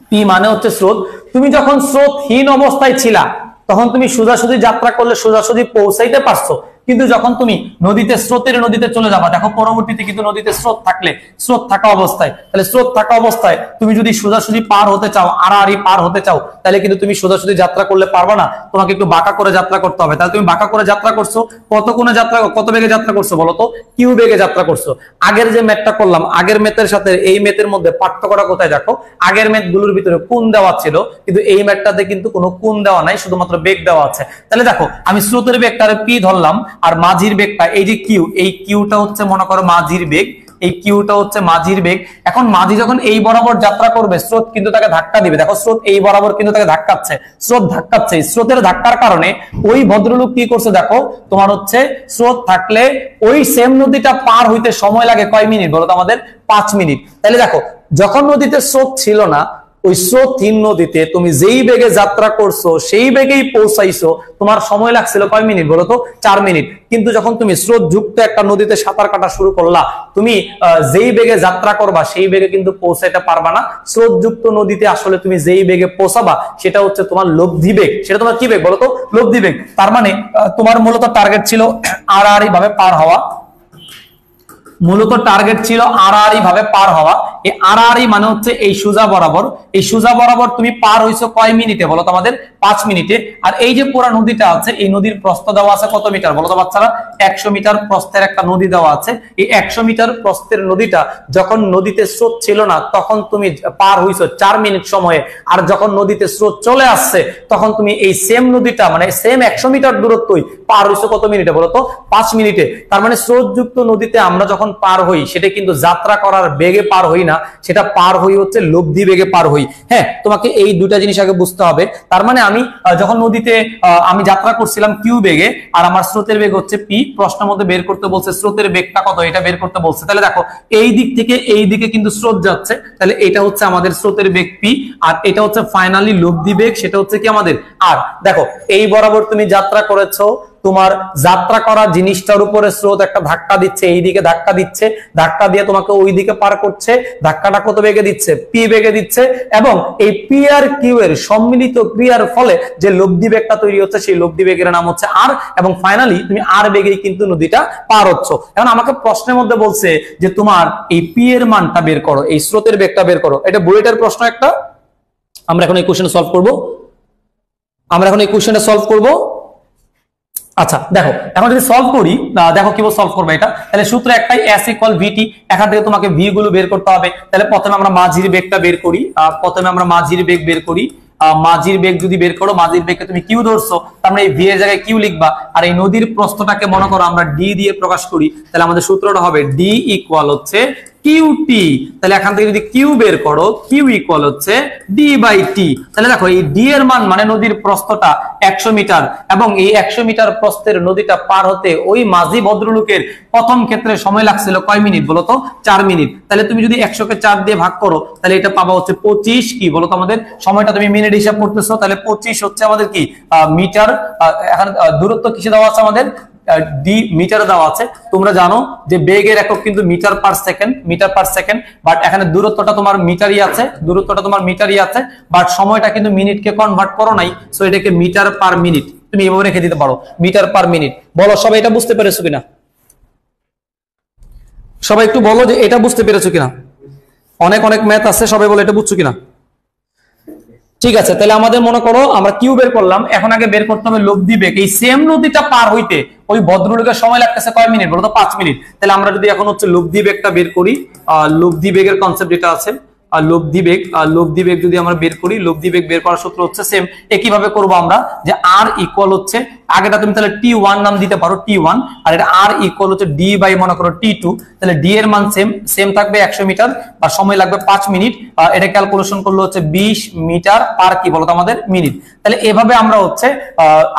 পি মানে হচ্ছে স্রোত। তুমি যখন স্রোতহীন অবস্থায় ছিলা তখন তুমি সোজাসুজি যাত্রা করলে সোজাসুজি পৌঁছাইতে পারছো, কিন্তু যখন তুমি নদীতে স্রোতের নদীতে চলে যাবা, দেখো পরবর্তীতে কিন্তু নদীতে স্রোত থাকলে, স্রোত থাকা অবস্থায়, তাহলে স্রোত থাকা অবস্থায় তুমি যদি সোজাসুজি পার হতে চাও, আড়াআড়ি পার হতে চাও, তাহলে কিন্তু তুমি সোজাসুজি যাত্রা করলে পারবা না, তোমাকে একটু বাঁকা করে যাত্রা করতে হবে। তাহলে তুমি বাঁকা করে যাত্রা করছো, কত কোণে যাত্রা, কত বেগে যাত্রা করছো বলো তো? কিউ বেগে যাত্রা করছো। আগের যে ম্যাথটা করলাম, আগের ম্যাথের সাথে এই ম্যাথের মধ্যে পার্থক্যটা কোথায় দেখো? আগের ম্যাথ গুলোর ভিতরে কোণ দেওয়া ছিল, কিন্তু এই ম্যাথটাতে কিন্তু কোনো কোণ দেওয়া নাই, শুধুমাত্র বেগ দেওয়া আছে। তাহলে দেখো আমি স্রোতের বেগটারে পি ধরলাম, আর মাঝির বেগটা এই যে কিউ, এই কিউটা হচ্ছে মনে করো মাঝির বেগ, এই কিউটা হচ্ছে মাঝির বেগ। এখন মাঝি যখন এই বরাবর যাত্রা করবে, স্রোত কিন্তু তাকে ধাক্কা দিবে। দেখো স্রোত এই বরাবর কিন্তু তাকে ধাক্কাচ্ছে, স্রোত ধাক্কাচ্ছে। স্রোতের ধাক্কার কারণে ওই ভদ্রলোক কি করছে দেখো, তোমার হচ্ছে স্রোত থাকলে ওই সেম নদীটা পার হইতে সময় লাগে কয় মিনিট বলো তো আমাদের? 5 মিনিট। তাহলে দেখো যখন নদীতে স্রোত ছিল না, ওই স্রোতহীন নদীতে তুমি যেই বেগে যাত্রা করছো সেই বেগেই পৌঁছাইছো, তোমার সময় লাগছিল কয় মিনিট বলো তো? 4 মিনিট। কিন্তু যখন তুমি স্রোত যুক্ত একটা নদীতে সাঁতার কাটা শুরু করলা, তুমি যেই বেগে যাত্রা করবা সেই বেগে কিন্তু পৌঁছাইতে পারবা না। স্রোত যুক্ত নদীতে আসলে তুমি যেই বেগে পৌঁছাবা সেটা হচ্ছে তোমার লব্ধি বেগ। সেটা তোমার কি বেগ বলো তো? লব্ধি বেগ। তার মানে তোমার মূলত টার্গেট ছিল আড়াআড়ি ভাবে পার হওয়া, মূলত টার্গেট ছিল আড়াআড়ি ভাবে পার হওয়া। এই আড়াআড়ি মানে হচ্ছে এই সোজা বরাবর, এই সোজা বরাবর তুমি পার হইছো কয় মিনিটে বলো তো আমাদের? 5 মিনিটে। আর এই যে পুরো নদীটা আছে, এই নদীর প্রস্থ দেওয়া আছে কত মিটার বলো তো বাচ্চারা? 100 মিটার প্রস্থের একটা নদী দেওয়া আছে। এই 100 মিটার প্রস্থের নদীটা যখন নদীতে স্রোত ছিল না তখন তুমি পার হইছো 4 মিনিট সময়ে, আর যখন নদীতে স্রোত চলে আসছে তখন তুমি এই সেম নদীটা মানে সেম 100 মিটার দূরত্বই পার হইছো কত মিনিটে বলো তো? 5 মিনিটে। তার মানে স্রোতযুক্ত নদীতে আমরা যখন পার হই সেটা কিন্তু যাত্রা করার বেগে পার হই না, সেটা পার হই হচ্ছে লব্ধি বেগে পার হই। হ্যাঁ, তোমাকে এই দুটা জিনিস আগে বুঝতে হবে। তার মানে আমি যখন নদীতে আমি যাত্রা করছিলাম কিউ বেগে, আর আমার স্রোতের বেগ হচ্ছে পি, প্রশ্নের মধ্যে বের করতে বলছে স্রোতের বেগটা কত, এটা বের করতে বলছে। তাহলে দেখো এই দিক থেকে এই দিকে কিন্তু স্রোত যাচ্ছে, তাহলে এটা হচ্ছে আমাদের স্রোতের বেগ পি, আর এটা হচ্ছে ফাইনালি লব্ধি বেগ, সেটা হচ্ছে কি আমাদের আর। দেখো এই বরাবর তুমি যাত্রা করেছো, তোমার যাত্রা করা জিনিসটার উপরে স্রোত একটা ধাক্কা দিচ্ছে, এই দিকে ধাক্কা দিচ্ছে, ধাক্কা দিয়ে তোমাকে ওই দিকে পার করছে। ধাক্কাটা কত বেগে দিচ্ছে? পি বেগে দিচ্ছে। এবং এই পি আর কিউ এর সম্মিলিত ক্রিয়ার ফলে যে লব্ধি বেগটা তৈরি হচ্ছে সেই লব্ধি বেগের নাম হচ্ছে আর, এবং ফাইনালি তুমি আর বেগেই কিন্তু নদীটা পার হচ্ছ। এখন আমাকে প্রশ্নের মধ্যে বলছে যে তোমার এই পি এর মানটা বের করো, এই স্রোতের বেগটা বের করো। এটা বুয়েটের প্রশ্ন একটা, আমরা এখন এই কোশ্চেনটা সলভ করব। আচ্ছা দেখো এখন যদি সলভ করি, দেখো কিভাবে সলভ করবে এটা। তাহলে সূত্র একটাই, S ইকুয়াল VT। এখান থেকে তোমাকে ভি গুলো বের করতে হবে। তাহলে প্রথমে আমরা মাঝির বেগটা বের করি, মাঝির বেগ যদি বের করো, মাঝির বেগকে তুমি কিউ ধরছো, তার মানে এই ভি এর জায়গায় কিউ লিখবা। আর এই নদীর প্রস্থটাকে মনে করো আমরা ডি দিয়ে প্রকাশ করি, তাহলে আমাদের সূত্রটা হবে ডি ইকুয়াল হচ্ছে কিউটি। তাহলে এখান থেকে যদি কিউ বের করো, কিউ ইকুয়াল হচ্ছে ডি বাই টি। তাহলে দেখো এই ডি এর মান মানে নদীর প্রস্থটা 100 মিটার, এবং এই 100 মিটার প্রস্থের নদীটা পার হতে ওই মাঝি ভদ্রলোকের প্রথম ক্ষেত্রে সময় লাগছিল কয় মিনিট বলতো? 4 মিনিট। তাহলে তুমি যদি 100 কে 4 দিয়ে ভাগ করো তাহলে এটা পাবা হচ্ছে 25 কি বলতো আমাদের? সময়টা তুমি মিনিট হিসাব করতেছো, তাহলে 25 হচ্ছে আমাদের কি মিটার। এখন দূরত্ব কিসে দেওয়া আছে আমাদের? ডি মিটারে দেওয়া আছে। তোমরা জানো যে বেগের একক কিন্তু মিটার পার সেকেন্ড, বাট এখানে দূরত্বটা তোমার মিটারই আছে, বাট সময়টা কিন্তু মিনিটকে কনভার্ট করো নাই, সো এটাকে মিটার পার মিনিট তুমি এভাবে রেখে দিতে পারো, মিটার পার মিনিট। বলো সবাই এটা বুঝতে পেরেছো কিনা? সবাই একটু বলো যে এটা বুঝতে পেরেছো কিনা। অনেক ম্যাথ আছে, সবাই বলো এটা বুঝছো কিনা। ঠিক আছে, তাহলে আমাদের মনে করো আমরা কিউ বের করলাম, এখন আগে বের করতে হবে লব্ধি বেগ। এই সেম নদীটা পার হইতে ওই ভদ্রলোকের সময় লাগতেছে কয় মিনিট বলতো? 5 মিনিট। তাহলে আমরা যদি এখন হচ্ছে লব্ধি বেগটা বের করি, লব্ধি বেগের কনসেপ্ট যেটা আছে, লব্ধি বেগ যদি আমরা বের করি, লব্ধি বেগ বের করার সূত্র হচ্ছে সেম। একইভাবে করবো আমরা যে আর ইকুয়াল হচ্ছে, আগেটা তুমি তাহলে T1 নাম দিতে পারো, T1, আর এটা আর ইকুয়াল হচ্ছে ডি বাই মনে করো T2। তাহলে ডি এর মান সেম থাকবে 100 মিটার, আর সময় লাগবে 5 মিনিট। এটা ক্যালকুলেশন করলে হচ্ছে 20 মিটার পার কি বলতো আমাদের? মিনিট। তাহলে এভাবে আমরা হচ্ছে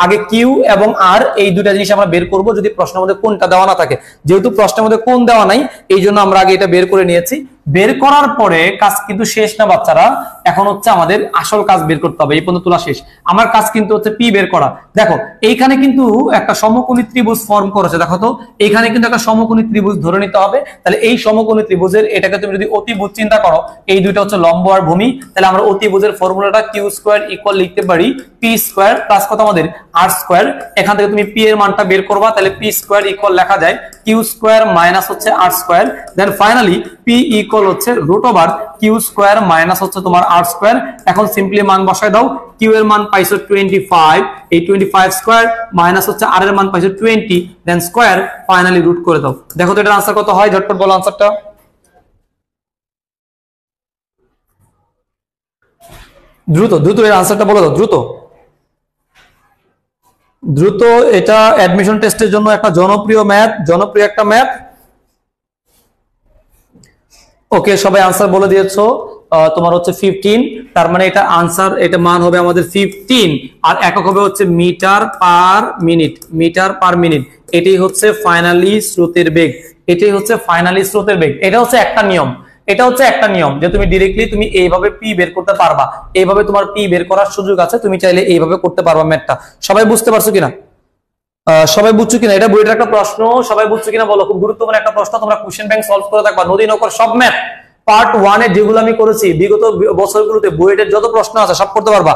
আগে কিউ এবং আর এই দুটা জিনিস আমরা বের করব যদি প্রশ্নের মধ্যে কোনটা দেওয়া না থাকে। যেহেতু প্রশ্নের মধ্যে কোন দেওয়া নাই, এই জন্য আমরা আগে এটা বের করে নিয়েছি। বের করার পরে কাজ কিন্তু শেষ না বাচ্চারা, এখন হচ্ছে আমাদের আসল কাজ বের করতে হবে। এই পর্যন্ত তোলা শেষ, আমার কাজ কিন্তু হচ্ছে পি বের করা। দেখো এইখানে কিন্তু একটা সমকোণী ত্রিভুজ ফর্ম করেছে, দেখো তো এইখানে কিন্তু একটা সমকোণী ত্রিভুজ ধরে নিতে হবে। তাহলে এই সমকোণী ত্রিভুজের এটাকে তুমি যদি অতিভুজ চিন্তা করো, এই দুইটা হচ্ছে লম্ব আর ভূমি, তাহলে আমরা অতিভুজের ফর্মুলাটা কিউ স্কোয়ার ইকুয়াল লিখতে পারি পি স্কোয়ার প্লাস কত আমাদের আর স্কোয়ার। এখান থেকে তুমি পি এর মানটা বের করবা, তাহলে পি স্কোয়ার ইকুয়াল লেখা যায় কিউ স্কোয়ার মাইনাস হচ্ছে r square, then finally p equal হচ্ছে root over q square minus হচ্ছে তোমার আর স্কোয়ার। এখন সিম্পলি মান বসায় দাও, কিউ এর মান পাইছো 25, এই 25 স্কোয়ার মাইনাস হচ্ছে আর এর মান পাইছো 20, দেন স্কোয়ার, ফাইনালি রুট করে দাও। দেখো তো এটার আনসার কত হয়, ঝটপট বলো আনসারটা। দ্রুত দ্রুত এর আনসারটা বলে দাও, দ্রুত দ্রুত। এটা অ্যাডমিশন টেস্টের জন্য একটা জনপ্রিয় ম্যাথ, জনপ্রিয় একটা ম্যাথ। ওকে, সবাই আনসার বলে দিয়েছো। তোমার হচ্ছে 15, তার মানে এটা আনসার, এটা মান হবে আমাদের 15, আর একক হবে হচ্ছে metre per minute, metre per minute. এটাই হচ্ছে ফাইনালি স্রোতের বেগ, এটাই হচ্ছে ফাইনালি স্রোতের বেগ। এটা হচ্ছে একটা নিয়ম, এটা হচ্ছে একটা নিয়ম যে তুমি ডিরেক্টলি তুমি এইভাবে পি বের করতে পারবা, এইভাবে তোমার পি বের করার সুযোগ আছে, তুমি চাইলে এইভাবে করতে পারবা ম্যাথটা। সবাই বুঝতে পারছো কিনা? সবাই বুঝছো কিনা? এটা বইটার একটা প্রশ্ন, সবাই বুঝছো কিনা বলো? খুব গুরুত্বপূর্ণ একটা প্রশ্ন, তোমরা কোশ্চেন ব্যাংক সলভ করে থাকবা। নদী নৌকার সব ম্যাথ পার্ট 1 এ যেগুলো আমি করেছি বিগত বছরগুলোতে, বইয়ের যত প্রশ্ন আছে সব করতে পারবা।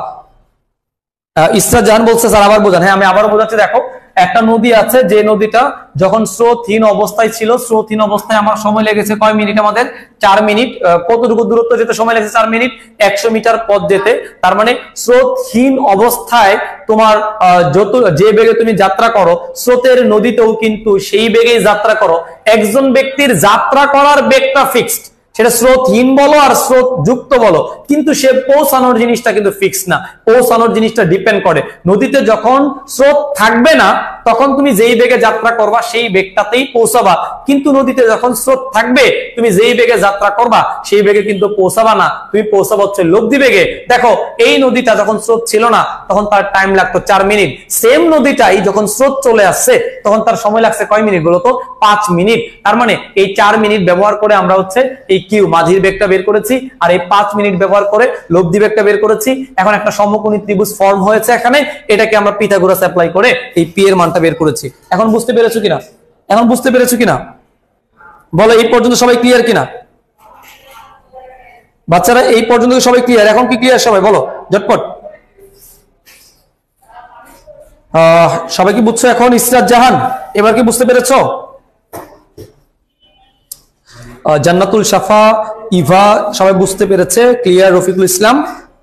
ইসরা জাহান বলছে স্যার আবার বোঝান। হ্যাঁ, আমি আবার বোঝাচ্ছি। দেখো একটা নদী আছে, যে নদীটা যখন স্রোতহীন অবস্থায় ছিল, স্রোতহীন অবস্থায় আমার সময় লেগেছে কয় মিনিট? আমাদের 4 মিনিট। কতটুকু দূরত্ব যেতে সময় লেগেছে? 4 মিনিট। 100 মিটার পথ যেতে। তার মানে স্রোতহীন অবস্থায় তোমার যত যে বেগে তুমি যাত্রা করো, স্রোতের নদীতেও কিন্তু সেই বেগেই যাত্রা করো। একজন ব্যক্তির যাত্রা করার বেগটা ফিক্সড, সেটা স্রোতহীন বলো আর স্রোত যুক্ত বলো, কিন্তু সে পৌঁছানোর জিনিসটা কিন্তু ফিক্স না, পৌঁছানোর জিনিসটা ডিপেন্ড করে। নদীতে যখন স্রোত থাকবে না তখন তুমি যেই বেগে যাত্রা করবা সেই বেগটাতেই পৌঁছাবা, কিন্তু নদীতে যখন স্রোত থাকবে তুমি যেই বেগে যাত্রা করবা সেই বেগে কিন্তু পৌঁছাবা না, তুমি পৌঁছাবা হচ্ছে লব্ধি বেগে। দেখো এই নদীটা যখন স্রোত ছিল না তখন তার টাইম লাগতো 4 মিনিট, সেম নদীটাই যখন স্রোত চলে আসছে তখন তার সময় লাগছে কয় মিনিট বলতো? 5 মিনিট। তার মানে এই 4 মিনিট ব্যবহার করে আমরা হচ্ছে এই কিউ মাঝির বেগটা বের করেছি, আর এই 5 মিনিট ব্যবহার করে লব্ধি বেগটা বের করেছি। এখন একটা সমকোণী ত্রিভুজ ফর্ম হয়েছে এখানে, এটাকে আমরা পিথাগোরাস অ্যাপ্লাই করে এই পি এর মানটা বের করেছি। এখন বুঝতে পেরেছো কিনা? এখন বুঝতে পেরেছো কিনা বলো? এই পর্যন্ত সবাই ক্লিয়ার কিনা বাচ্চারা? এই পর্যন্ত সবাই ক্লিয়ার? এখন কি ক্লিয়ার সবাই বলো ঝটপট। সবাই কি বুঝছো এখন? ইসরাত জাহান এবার কি বুঝতে পেরেছো? জান্নাতুল সাফা, ইভা সবাই বুঝতে পেরেছে, ক্লিয়ার। রফিকুল ইসলাম,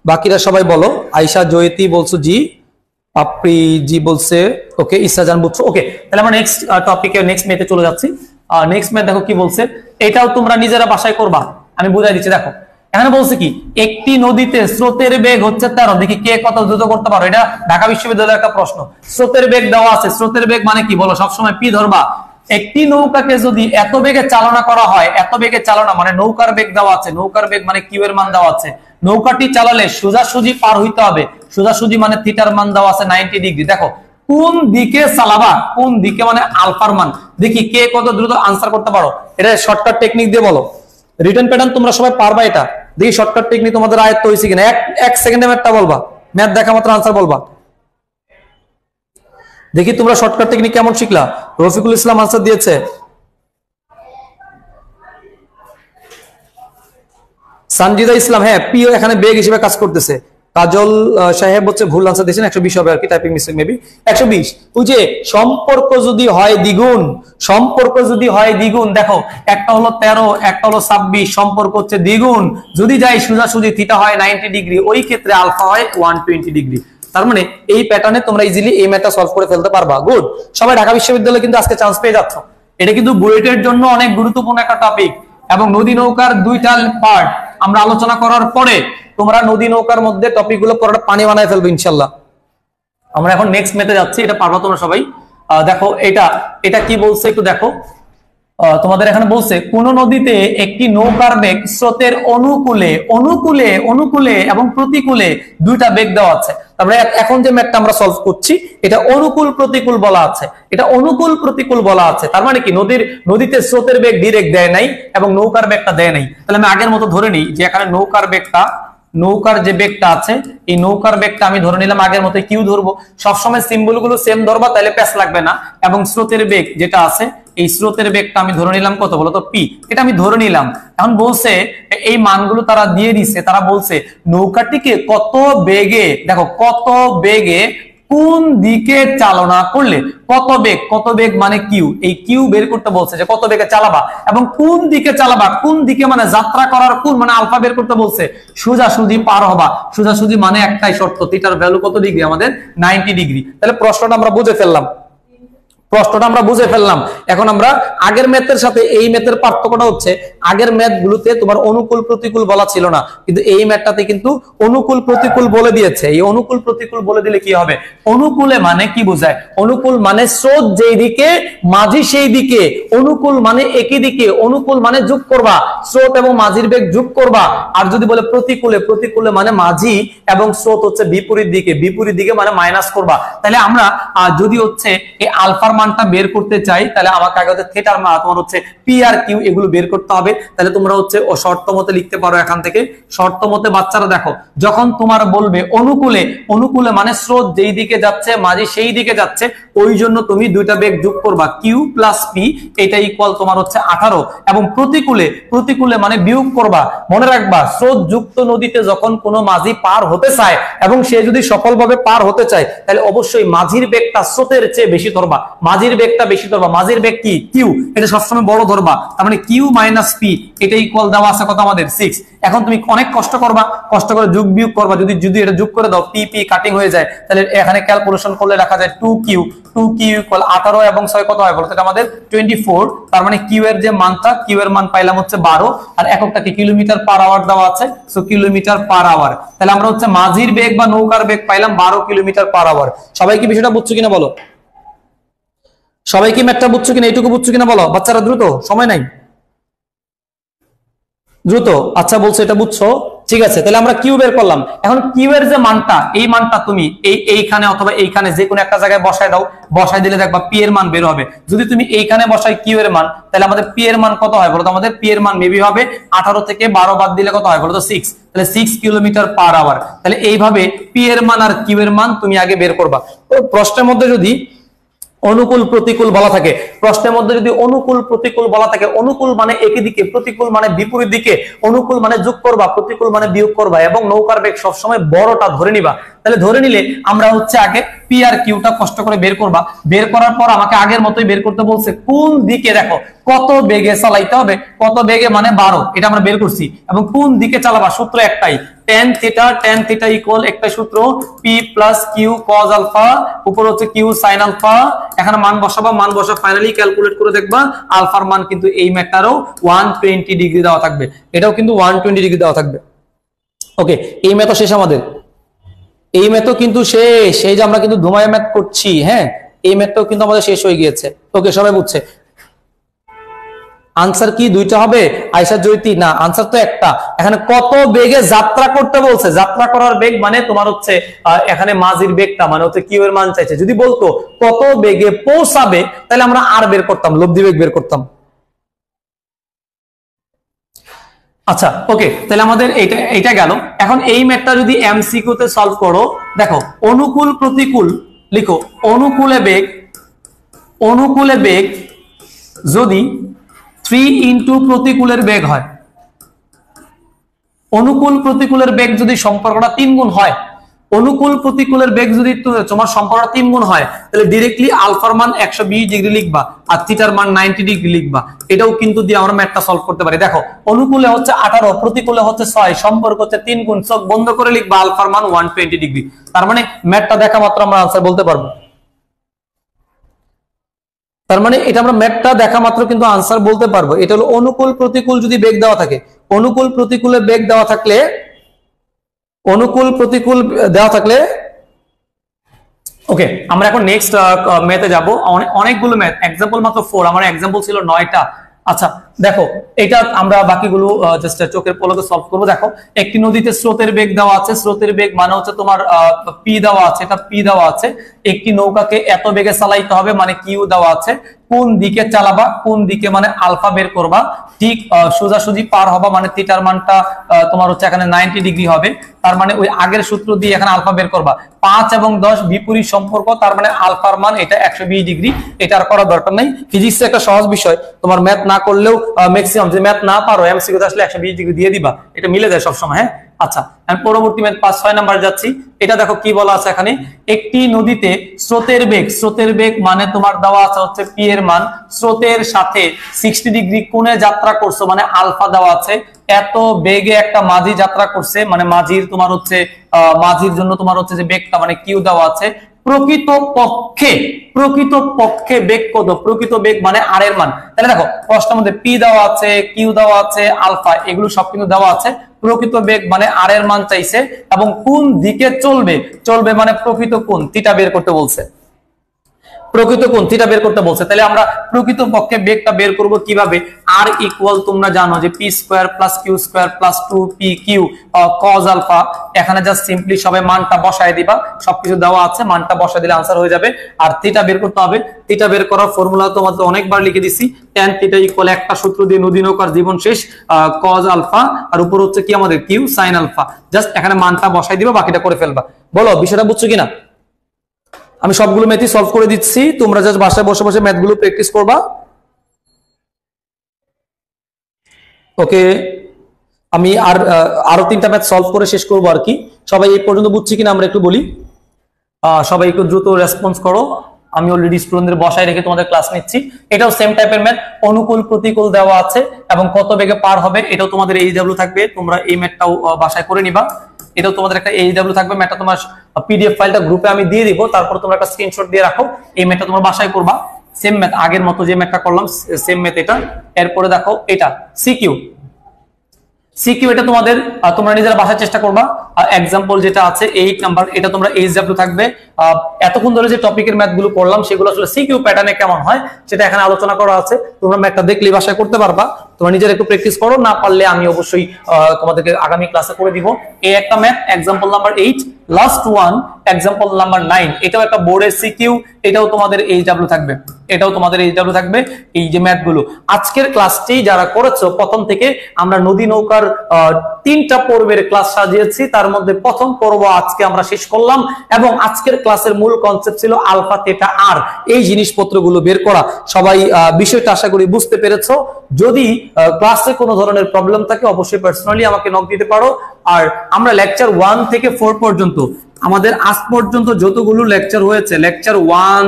বাকিরা সবাই বলো। আয়শা জয়তি বলছো জি, পাপড়ি জি বলছে ওকে। ইসা জান বুঝছো? ওকে, তাহলে আমরা নেক্সট টপিকে নেক্সট মেতে চলে যাচ্ছি। নেক্সট মে দেখো কি বলছে, এটাও তোমরা নিজেরা বাসায় করবা, আমি বুঝাই দিচ্ছি। দেখো এখানে বলছে কি, একটি নদীতে স্রোতের বেগ হচ্ছে 13, দেখি কে কত দ্রুত করতে পারো। এটা ঢাকা বিশ্ববিদ্যালয়ের একটা প্রশ্ন। স্রোতের বেগ দেওয়া আছে, স্রোতের বেগ মানে কি বলো? সবসময় পি ধরবা। একটি নৌকাকে যদি এত বেগে চালনা করা হয়, এত বেগে চালনা মানে নৌকার বেগ দেওয়া আছে, নৌকার বেগ মানে কিউ এর মান দেওয়া আছে। নৌকাটি চালালে সোজাসুজি পার হইতে হবে, সোজাসুজি মানে থিটার মান দেওয়া আছে 90 ডিগ্রি। দেখো কোন দিকে চালাবা, কোন দিকে মানে আলফার মান। দেখি কে কত দ্রুত আনসার করতে পারো। এটা শর্টকাট টেকনিক দিয়ে বলো। রিটার্ন প্যাটার্ন তোমরা সবাই পারবা, এটা দেখি শর্টকাট টেকনিক তোমাদের আয়ত্ত হয়েছে কিনা। এক সেকেন্ডে ম্যাথটা বলবা, ম্যাথ দেখা মাত্র আনসার বলবা। দেখি তোমরা শর্টকাট টেকনিক কেমন শিখলা। রফিকুল ইসলাম আনসার দিয়েছে। সানজিদা ইসলাম, হ্যাঁ পিও এখানে বেগ হিসেবে কাজ করতেছে। কাজল সাহেব হচ্ছে ভুল আনসার দিয়েছেন, 120 হবে আর কি, টাইপিং মিস্টেক মেবি 120। ওই যে সম্পর্ক যদি হয় দ্বিগুণ, সম্পর্ক যদি হয় দ্বিগুণ, দেখো একটা হলো 13, একটা হলো 26, সম্পর্ক হচ্ছে দ্বিগুণ। যদি যাই সোজাসুজি থিটা হয় 90 ডিগ্রি, ওই ক্ষেত্রে আলফা হয় 120 ডিগ্রি। তার মানে এই প্যাটার্নে তোমরা ইজিলি এই ম্যাথটা সলভ করে ফেলতে পারবা। গুড, সবাই ঢাকা বিশ্ববিদ্যালয়ে কিন্তু আজকে চান্স পেয়ে যাচ্ছ। এটা কিন্তু বুয়েটের জন্য অনেক গুরুত্বপূর্ণ একটা টপিক, এবং নদী নৌকার দুইটা পার্ট আমরা আলোচনা করার পরে তোমরা নদী নৌকার মধ্যে টপিকগুলো পুরোটা পানি বানায় ফেলবে ইনশাল্লাহ। আমরা এখন নেক্সট মেতে যাচ্ছি, এটা পারবা তোমরা সবাই। দেখো এটা কি বলছে একটু দেখো। তোমাদের এখানে বলছে কোন নদীতে একটি নৌকার বেগ স্রোতের অনুকূলে অনুকূলে অনুকূলে এবং প্রতিকূলে দুইটা বেগ দেওয়া আছে। তারপরে এখন যে ম্যাথটা আমরা সলভ করছি এটা অনুকূল প্রতিকূল বলা আছে, এটা অনুকূল প্রতিকূল বলা আছে। তার মানে কি নদীতে স্রোতের বেগ ডিরেক্ট দেয় নাই এবং নৌকার বেগটা দেয় নাই। তাহলে আমি আগের মতো ধরে নিই যে এখানে নৌকার যে বেগটা আছে এই নৌকার বেগটা আমি ধরে নিলাম আগের মতো কিউ ধরবো, সবসময় সিম্বল গুলো সেম ধরবা তাহলে প্যাচ লাগবে না। এবং স্রোতের বেগ যেটা আছে এই স্রোতের বেগটা আমি ধরে নিলাম কত বলতো পি, এটা আমি ধরে নিলাম। এখন বলছে এই মানগুলো তারা দিয়ে দিচ্ছে, তারা বলছে নৌকাটিকে কত বেগে, দেখো কত বেগে কোন দিকে চালনা করলে, কত বেগ মানে কিউ, এই কিউ বের করতে বলছে যে কত বেগে চালাবা এবং কোন দিকে চালাবা, কোন দিকে মানে যাত্রা করার কোন মানে আলফা বের করতে বলছে, সোজাসুজি পার হবা। সোজাসুজি মানে একটাই শর্ত, থিটার ভ্যালু কত ডিগ্রি আমাদের 90 ডিগ্রি। তাহলে প্রশ্নটা আমরা বুঝে ফেললাম। এখন আমরা আগের ম্যাথের সাথে এই ম্যাথের পার্থক্যটা হচ্ছে আগের ম্যাথ গুলোতে তোমার অনুকূল প্রতিকূল বলা ছিল না, কিন্তু এই ম্যাথটাতে কিন্তু অনুকূল প্রতিকূল বলে দিয়েছে। এই অনুকূল প্রতিকূল বলে দিলে কি হবে, অনুকূলে মানে কি বোঝায়, অনুকূল মানে স্রোত যেই দিকে মাঝি সেই দিকে, অনুকূল মানে একই দিকে, অনুকূল মানে যোগ করবা, স্রোত এবং মাঝির বেগ যোগ করবা। আর যদি বলে প্রতিকূলে মানে মাঝি এবং স্রোত হচ্ছে বিপরীত দিকে মানে মাইনাস করবা। তাহলে আমরা যদি হচ্ছে এই আলফার মানটা বের করতে চাই তাহলে আমাকে আগে হচ্ছে থিটার মান তোমার হচ্ছে পি আর কিউ এগুলো বের করতে হবে। তাহলে তোমরা হচ্ছে শর্ত মতে লিখতে পারো এখান থেকে। শর্ত মতে বাচ্চারা দেখো যখন তোমার বলবে অনুকূলে মানে স্রোত যেই দিকে যাচ্ছে মাঝি সেই দিকে যাচ্ছে, ওই জন্য তুমি দুইটা বেগ যোগ করবা, কিউ প্লাস পি, এটা ইকুয়াল তোমার হচ্ছে 18। এবং প্রতিকূলে মানে বিয়োগ করবা। মনে রাখবা স্রোত যুক্ত নদীতে যখন কোনো মাঝি পার হতে চায় এবং সে যদি সফলভাবে পার হতে চায় তাহলে অবশ্যই মাঝির বেগটা স্রোতের চেয়ে বেশি ধরবা, মাঝির বেগটা বেশি ধরবা। মাঝির বেগ কি কিউ, এটা সবসময় বড় ধরবা। তার মানে কিউ মাইনাস পি এটা ইকুয়াল দেওয়া আছে কত আমাদের 6। এখন তুমি অনেক কষ্ট করে যোগ বিয়োগ করবা, যদি এটা যোগ করে দাও পি কাটিং হয়ে যায় তাহলে এখানে ক্যালকুলেশন করলে রাখা যায় 2q ইকুয়াল 18 এবং 6 কত হয় বলতো, এটা আমাদের 24। তার মানে কিউ এর যে মানটা, কিউ এর মান পাইলাম হচ্ছে 12 আর এককটা কি কিলোমিটার পার আওয়ার দেওয়া আছে, সো কিলোমিটার পার আওয়ার। তাহলে আমরা হচ্ছে মাঝির বেগ বা নৌকার বেগ পাইলাম 12 কিলোমিটার পার আওয়ার। সবাই কি বিষয়টা বুঝছো কিনা বলো, সবাই কি ম্যাথটা বুঝছো কিনা, এইটুকু বুঝছো কিনা বলো বাচ্চারা, দ্রুত, সময় নাই, দ্রুত। আচ্ছা বলছো এটা বুঝছো, ঠিক আছে। তাহলে আমরা কিউ বের করলাম। এখন কিউ এর যে মানটা, এই মানটা তুমি এইখানে অথবা এইখানে যে কোনো একটা জায়গায় বসায় দাও, বসায় দিলে দেখবা পি এর মান বের হবে। যদি তুমি এইখানে বসাই কিউ এর মান তাহলে আমাদের পি এর মান কত হয় বলতো, আমাদের পি এর মান মেবি হবে 18 থেকে 12 বাদ দিলে কত হয় বলতো 6, তাহলে 6 কিলোমিটার পার আওয়ার। তাহলে এইভাবে পি এর মান আর কিউ এর মান তুমি আগে বের করবা। প্রশ্নের মধ্যে যদি অনুকূল প্রতিকূল বলা থাকে, প্রশ্নের মধ্যে যদি অনুকূল প্রতিকূল বলা থাকে, অনুকূল মানে একই দিকে, প্রতিকূল মানে বিপরীত দিকে, অনুকূল মানে যোগ করবা, প্রতিকূল মানে বিয়োগ করবা এবং নৌকার বেগ সবসময় বড়টা ধরে নিবা। তাহলে ধরে নিলে আমরা হচ্ছে আগে পি আর কিউটা কষ্ট করে বের করবা। বের করার পর আমাকে আগের মতোই বের করতে বলছে কোন দিকে, দেখো কত বেগে চালাইতে হবে, কত বেগে মানে 12, এটা আমরা বের করছি। এবং কোন দিকে চালাবা, সূত্র একটাই, tan থিটা ইকুয়াল একটা সূত্র P plus Q cos alpha, উপর হচ্ছে কিউ সাইন আলফা। এখানে মান বসাবা, মান বসা ফাইনালি ক্যালকুলেট করে দেখবা আলফার মান কিন্তু এই ম্যাটারও 120 ডিগ্রি দেওয়া থাকবে, এটাও কিন্তু 120 ডিগ্রি দেওয়া থাকবে। ওকে, এই ম্যাথ শেষ আমাদের, এই ম্যাথও কিন্তু শেষ, এই যে আমরা কিন্তু ধুমায় ম্যাথ করছি, হ্যাঁ এই ম্যাথটাও কিন্তু আমাদের শেষ হয়ে গিয়েছে। ওকে, সবাই বুঝছে আনসার কি দুইটা হবে আয়শা জ্যোতি, না আনসার তো একটা। এখানে কত বেগে যাত্রা করতে বলছে, যাত্রা করার বেগ মানে তোমার হচ্ছে এখানে মাঝির বেগটা মানে হচ্ছে কিউ এর মান চাইছে। যদি বলতো কত বেগে পৌঁছাবে তাহলে আমরা আর বের করতাম, লব্ধি বেগ বের করতাম। আচ্ছা ওকে, তাহলে আমাদের এইটা গেল। এখন এই ম্যাথটা যদি এমসিকিউ তে সলভ করো, দেখো অনুকূল প্রতিকূল লিখো, অনুকূলে বেগ যদি 3 ইন্টু প্রতিকূলের বেগ হয়, অনুকূল প্রতিকূলের বেগ যদি সম্পর্কটা 3 গুণ হয়, অনুকূল প্রতিকূলের বেগ যদি তোমার সম্পর্কটা 3 গুণ হয় তাহলে ডিরেক্টলি আলফার মান 120 ডিগ্রি লিখবা আর থিটার মান 90 ডিগ্রি লিখবা। এটাও কিন্তু দিয়ে আমরা ম্যাথটা সলভ করতে পারি। দেখো অনুকূলে হচ্ছে 18, প্রতিকূলে হচ্ছে 6, সম্পর্ক হচ্ছে 3 গুণ, চোখ বন্ধ করে লিখবা আলফার মান 120 ডিগ্রি। তার মানে ম্যাথটা দেখা মাত্র আমরা আনসার বলতে পারবো। তার মানে এটা আমরা ম্যাথটা দেখা মাত্র কিন্তু আনসার বলতে পারবো। এটা হলো অনুকূল প্রতিকূল যদি বেগ দেওয়া থাকে, অনুকূল প্রতিকূলে বেগ দেওয়া থাকলে, অনুকূল প্রতিকূল দেওয়া থাকলে। ওকে, আমরা এখন নেক্সট ম্যাথে যাব। অনেকগুলো ম্যাথ, এক্সাম্পল মাত্র 4, আমার এক্সাম্পল ছিল 9টা। আচ্ছা দেখো এটা আমরা বাকিগুলো জাস্ট চোখের পলকে সলভ করবো। দেখো একটি নদীতে স্রোতের বেগ দেওয়া আছে, স্রোতের বেগ মানে হচ্ছে তোমার পি দেওয়া আছে, এটা পি দেওয়া আছে। একটি নৌকাকে এত বেগে চালাইতে হবে মানে কিউ দেওয়া আছে। কোন দিকে চালাবা, কোন দিকে মানে আলফা বের করবা, ঠিক সোজাসুজি পার হবা মানে থিটার মানটা তোমার হচ্ছে এখানে 90 ডিগ্রি হবে, তার মানে ওই আগের সূত্র দিয়ে এখানে আলফা বের করবা। 5 এবং 10 বিপরীত সম্পর্ক, তার মানে আলফার মান এটা 120 ডিগ্রি। এটা আর করার দরকার নাই, ফিজিক্স একটা সহজ বিষয়, তোমার ম্যাথ না করলেও ম্যাক্সিমাম যে ম্যাথ না পারো এমসিকিউ আসলে 120 ডিগ্রি দিয়ে দিবা, এটা মিলে যায় সবসময়। হ্যাঁ আচ্ছা, আমি পরবর্তী ম্যাথ 5-6 নাম্বার যাচ্ছি। এটা দেখো কি বলা আছে এখানে, একটি নদীতে স্রোতের বেগ মানে তোমার দেওয়া আছে হচ্ছে পি এর মান, স্রোতের সাথে 60 ডিগ্রি কোণে যাত্রা করছো মানে আলফা দেওয়া আছে। এত বেগে একটা মাঝি যাত্রা করছে মানে মাঝির তোমার হচ্ছে মাঝির জন্য তোমার হচ্ছে যে বেগটা মানে কিউ দেওয়া আছে। প্রকৃত পক্ষে বেগ কত, প্রকৃত বেগ মানে আর এর মান। তাহলে দেখো প্রশ্নের মধ্যে পি দেওয়া আছে, কিউ দেওয়া আছে, আলফা এগুলো সব কিন্তু দেওয়া আছে। প্রকৃত বেগ মানে আর এর মান চাইছে এবং কোন দিকে চলবে মানে প্রকৃত কোণ থিটা বের করতে বলছে, প্রকৃত কোণ থিটা বের করতে বলছে। তাহলে আমরা প্রকৃত পক্ষে বেগটা বের করব কিভাবে, আর ইকুয়াল তোমরা জানো যে P square plus Q square plus 2 Q cos alpha. এখানে জাস্ট সিম্পলি সবাই মানটা বসায় দিবা, সবকিছু দেওয়া আছে, মানটা বসায় দিলে आंसर হয়ে যাবে। আর থিটা বের করতে হবে, থিটা বের করার ফর্মুলা তোমাদের অনেকবার লিখে দিছি, tan থিটা ইকুয়াল একটা সূত্র দিয়ে নদী নৌকার জীবন শেষ, কজ আলফা আর উপর হচ্ছে কি আমাদের কিউ সাইন আলফা। জাস্ট এখানে মানটা বসায় দিবা, বাকিটা করে ফেলবা। বলো বিষয়টা বুঝছো কিনা? আমি সবগুলো ম্যাথই সলভ করে দিচ্ছি, তোমরা জাস্ট বাসায় বসে বসে ম্যাথগুলো প্র্যাকটিস করবা। ওকে, আমি আরো 3টা ম্যাথ সলভ করে শেষ করবো আর কি। সবাই এই পর্যন্ত বুঝছি কিনা আমরা একটু বলি, সবাই একটু দ্রুত রেসপন্স করো। আমি অলরেডি স্টুডেন্টদের বসায় রেখে তোমাদের ক্লাস নিচ্ছি। এটাও সেম টাইপের ম্যাথ, অনুকূল প্রতিকূল দেওয়া আছে এবং কত বেগে পার হবে এটাও তোমাদের এইচডব্লিউ থাকবে, তোমরা এই ম্যাথটাও বাসায় করে নিবা। এটাও তোমাদের একটা এইচডব্লিউ থাকবে, ম্যাথটা তোমার পিডিএফ ফাইলটা গ্রুপে আমি দিয়ে দিব, তারপর তোমরা একটা স্ক্রিনশট দিয়ে রাখো। এই ম্যাথটা তোমরা বাসায় করবা, সেম ম্যাথ আগের মতো যে ম্যাথটা করলাম সেম ম্যাথ এটা। এরপরে দেখো এটা সিকিউ, এটা তোমাদের তোমরা নিজেরা বাসায় চেষ্টা করবা। এক্সাম্পল যেটা আছে 8 নাম্বার, এটা তোমরা এইচডব্লিউ থাকবে। এতক্ষণ ধরে যে টপিকের ম্যাথগুলো করলাম সেগুলো আসলে সিকিউ প্যাটার্নে কেমন হয় সেটা এখানে আলোচনা করা আছে, তোমরা ম্যাথটা দেখলে বাসায় করতে পারবা। তোমরা নিজেরা একটু প্র্যাকটিস করো, না পারলে আমি অবশ্যই তোমাদেরকে আগামী ক্লাসে করে দিব। এই একটা math example number 8, last one example number 9, এটাও একটা বোর্ডের সিকিউ, এটাও তোমাদের এইচডব্লিউ থাকবে, এই যে ম্যাথগুলো। আজকের ক্লাসটি যারা করেছো প্রথম থেকে আমরা নদী নৌকার 3টা পর্বের ক্লাস সাজিয়েছি, তার মধ্যে প্রথম পর্ব আজকে আমরা শেষ করলাম এবং আজকের ক্লাসের মূল কনসেপ্ট ছিল আলফা থিটা আর এই জিনিসপত্রগুলো বের করা। সবাই বিষয়টা আশা করি বুঝতে পেরেছো। যদি ক্লাসে কোনো ধরনের প্রবলেম থাকে অবশ্যই পার্সোনালি আমাকে নক দিতে পারো। আর আমরা লেকচার 1 থেকে 4 পর্যন্ত আমাদের আজ পর্যন্ত যতগুলো লেকচার হয়েছে, লেকচার 1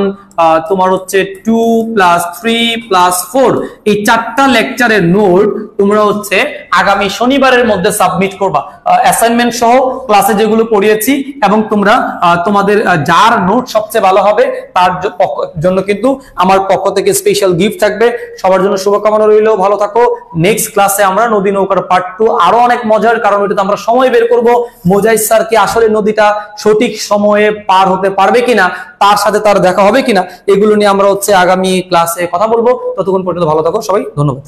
তোমার হচ্ছে 2 প্লাস 3 প্লাস 4, এই 4টা লেকচারের নোট তোমরা হচ্ছে আগামী শনিবারের মধ্যে সাবমিট করবা, অ্যাসাইনমেন্ট সহ ক্লাসে যেগুলো পড়িয়েছি। এবং তোমরা তোমাদের যার নোট সবচেয়ে ভালো হবে তার জন্য কিন্তু আমার পক্ষ থেকে স্পেশাল গিফট থাকবে। সবার জন্য শুভকামনা রইল, ভালো থাকো। নেক্সট ক্লাসে আমরা নদী নৌকার পার্ট 2 আরো অনেক মজার, কারণ এটাতে আমরা সময় বের করব। মোজাহিদ স্যার কি আসলে নদীটা সঠিক সময়ে পার হতে পারবে কিনা, তার সাথে তার দেখা হবে কিনা, এগুলো নিয়ে আমরা হচ্ছে আগামী ক্লাসে কথা বলবো। ততক্ষণ পর্যন্ত ভালো থাকো সবাই, ধন্যবাদ।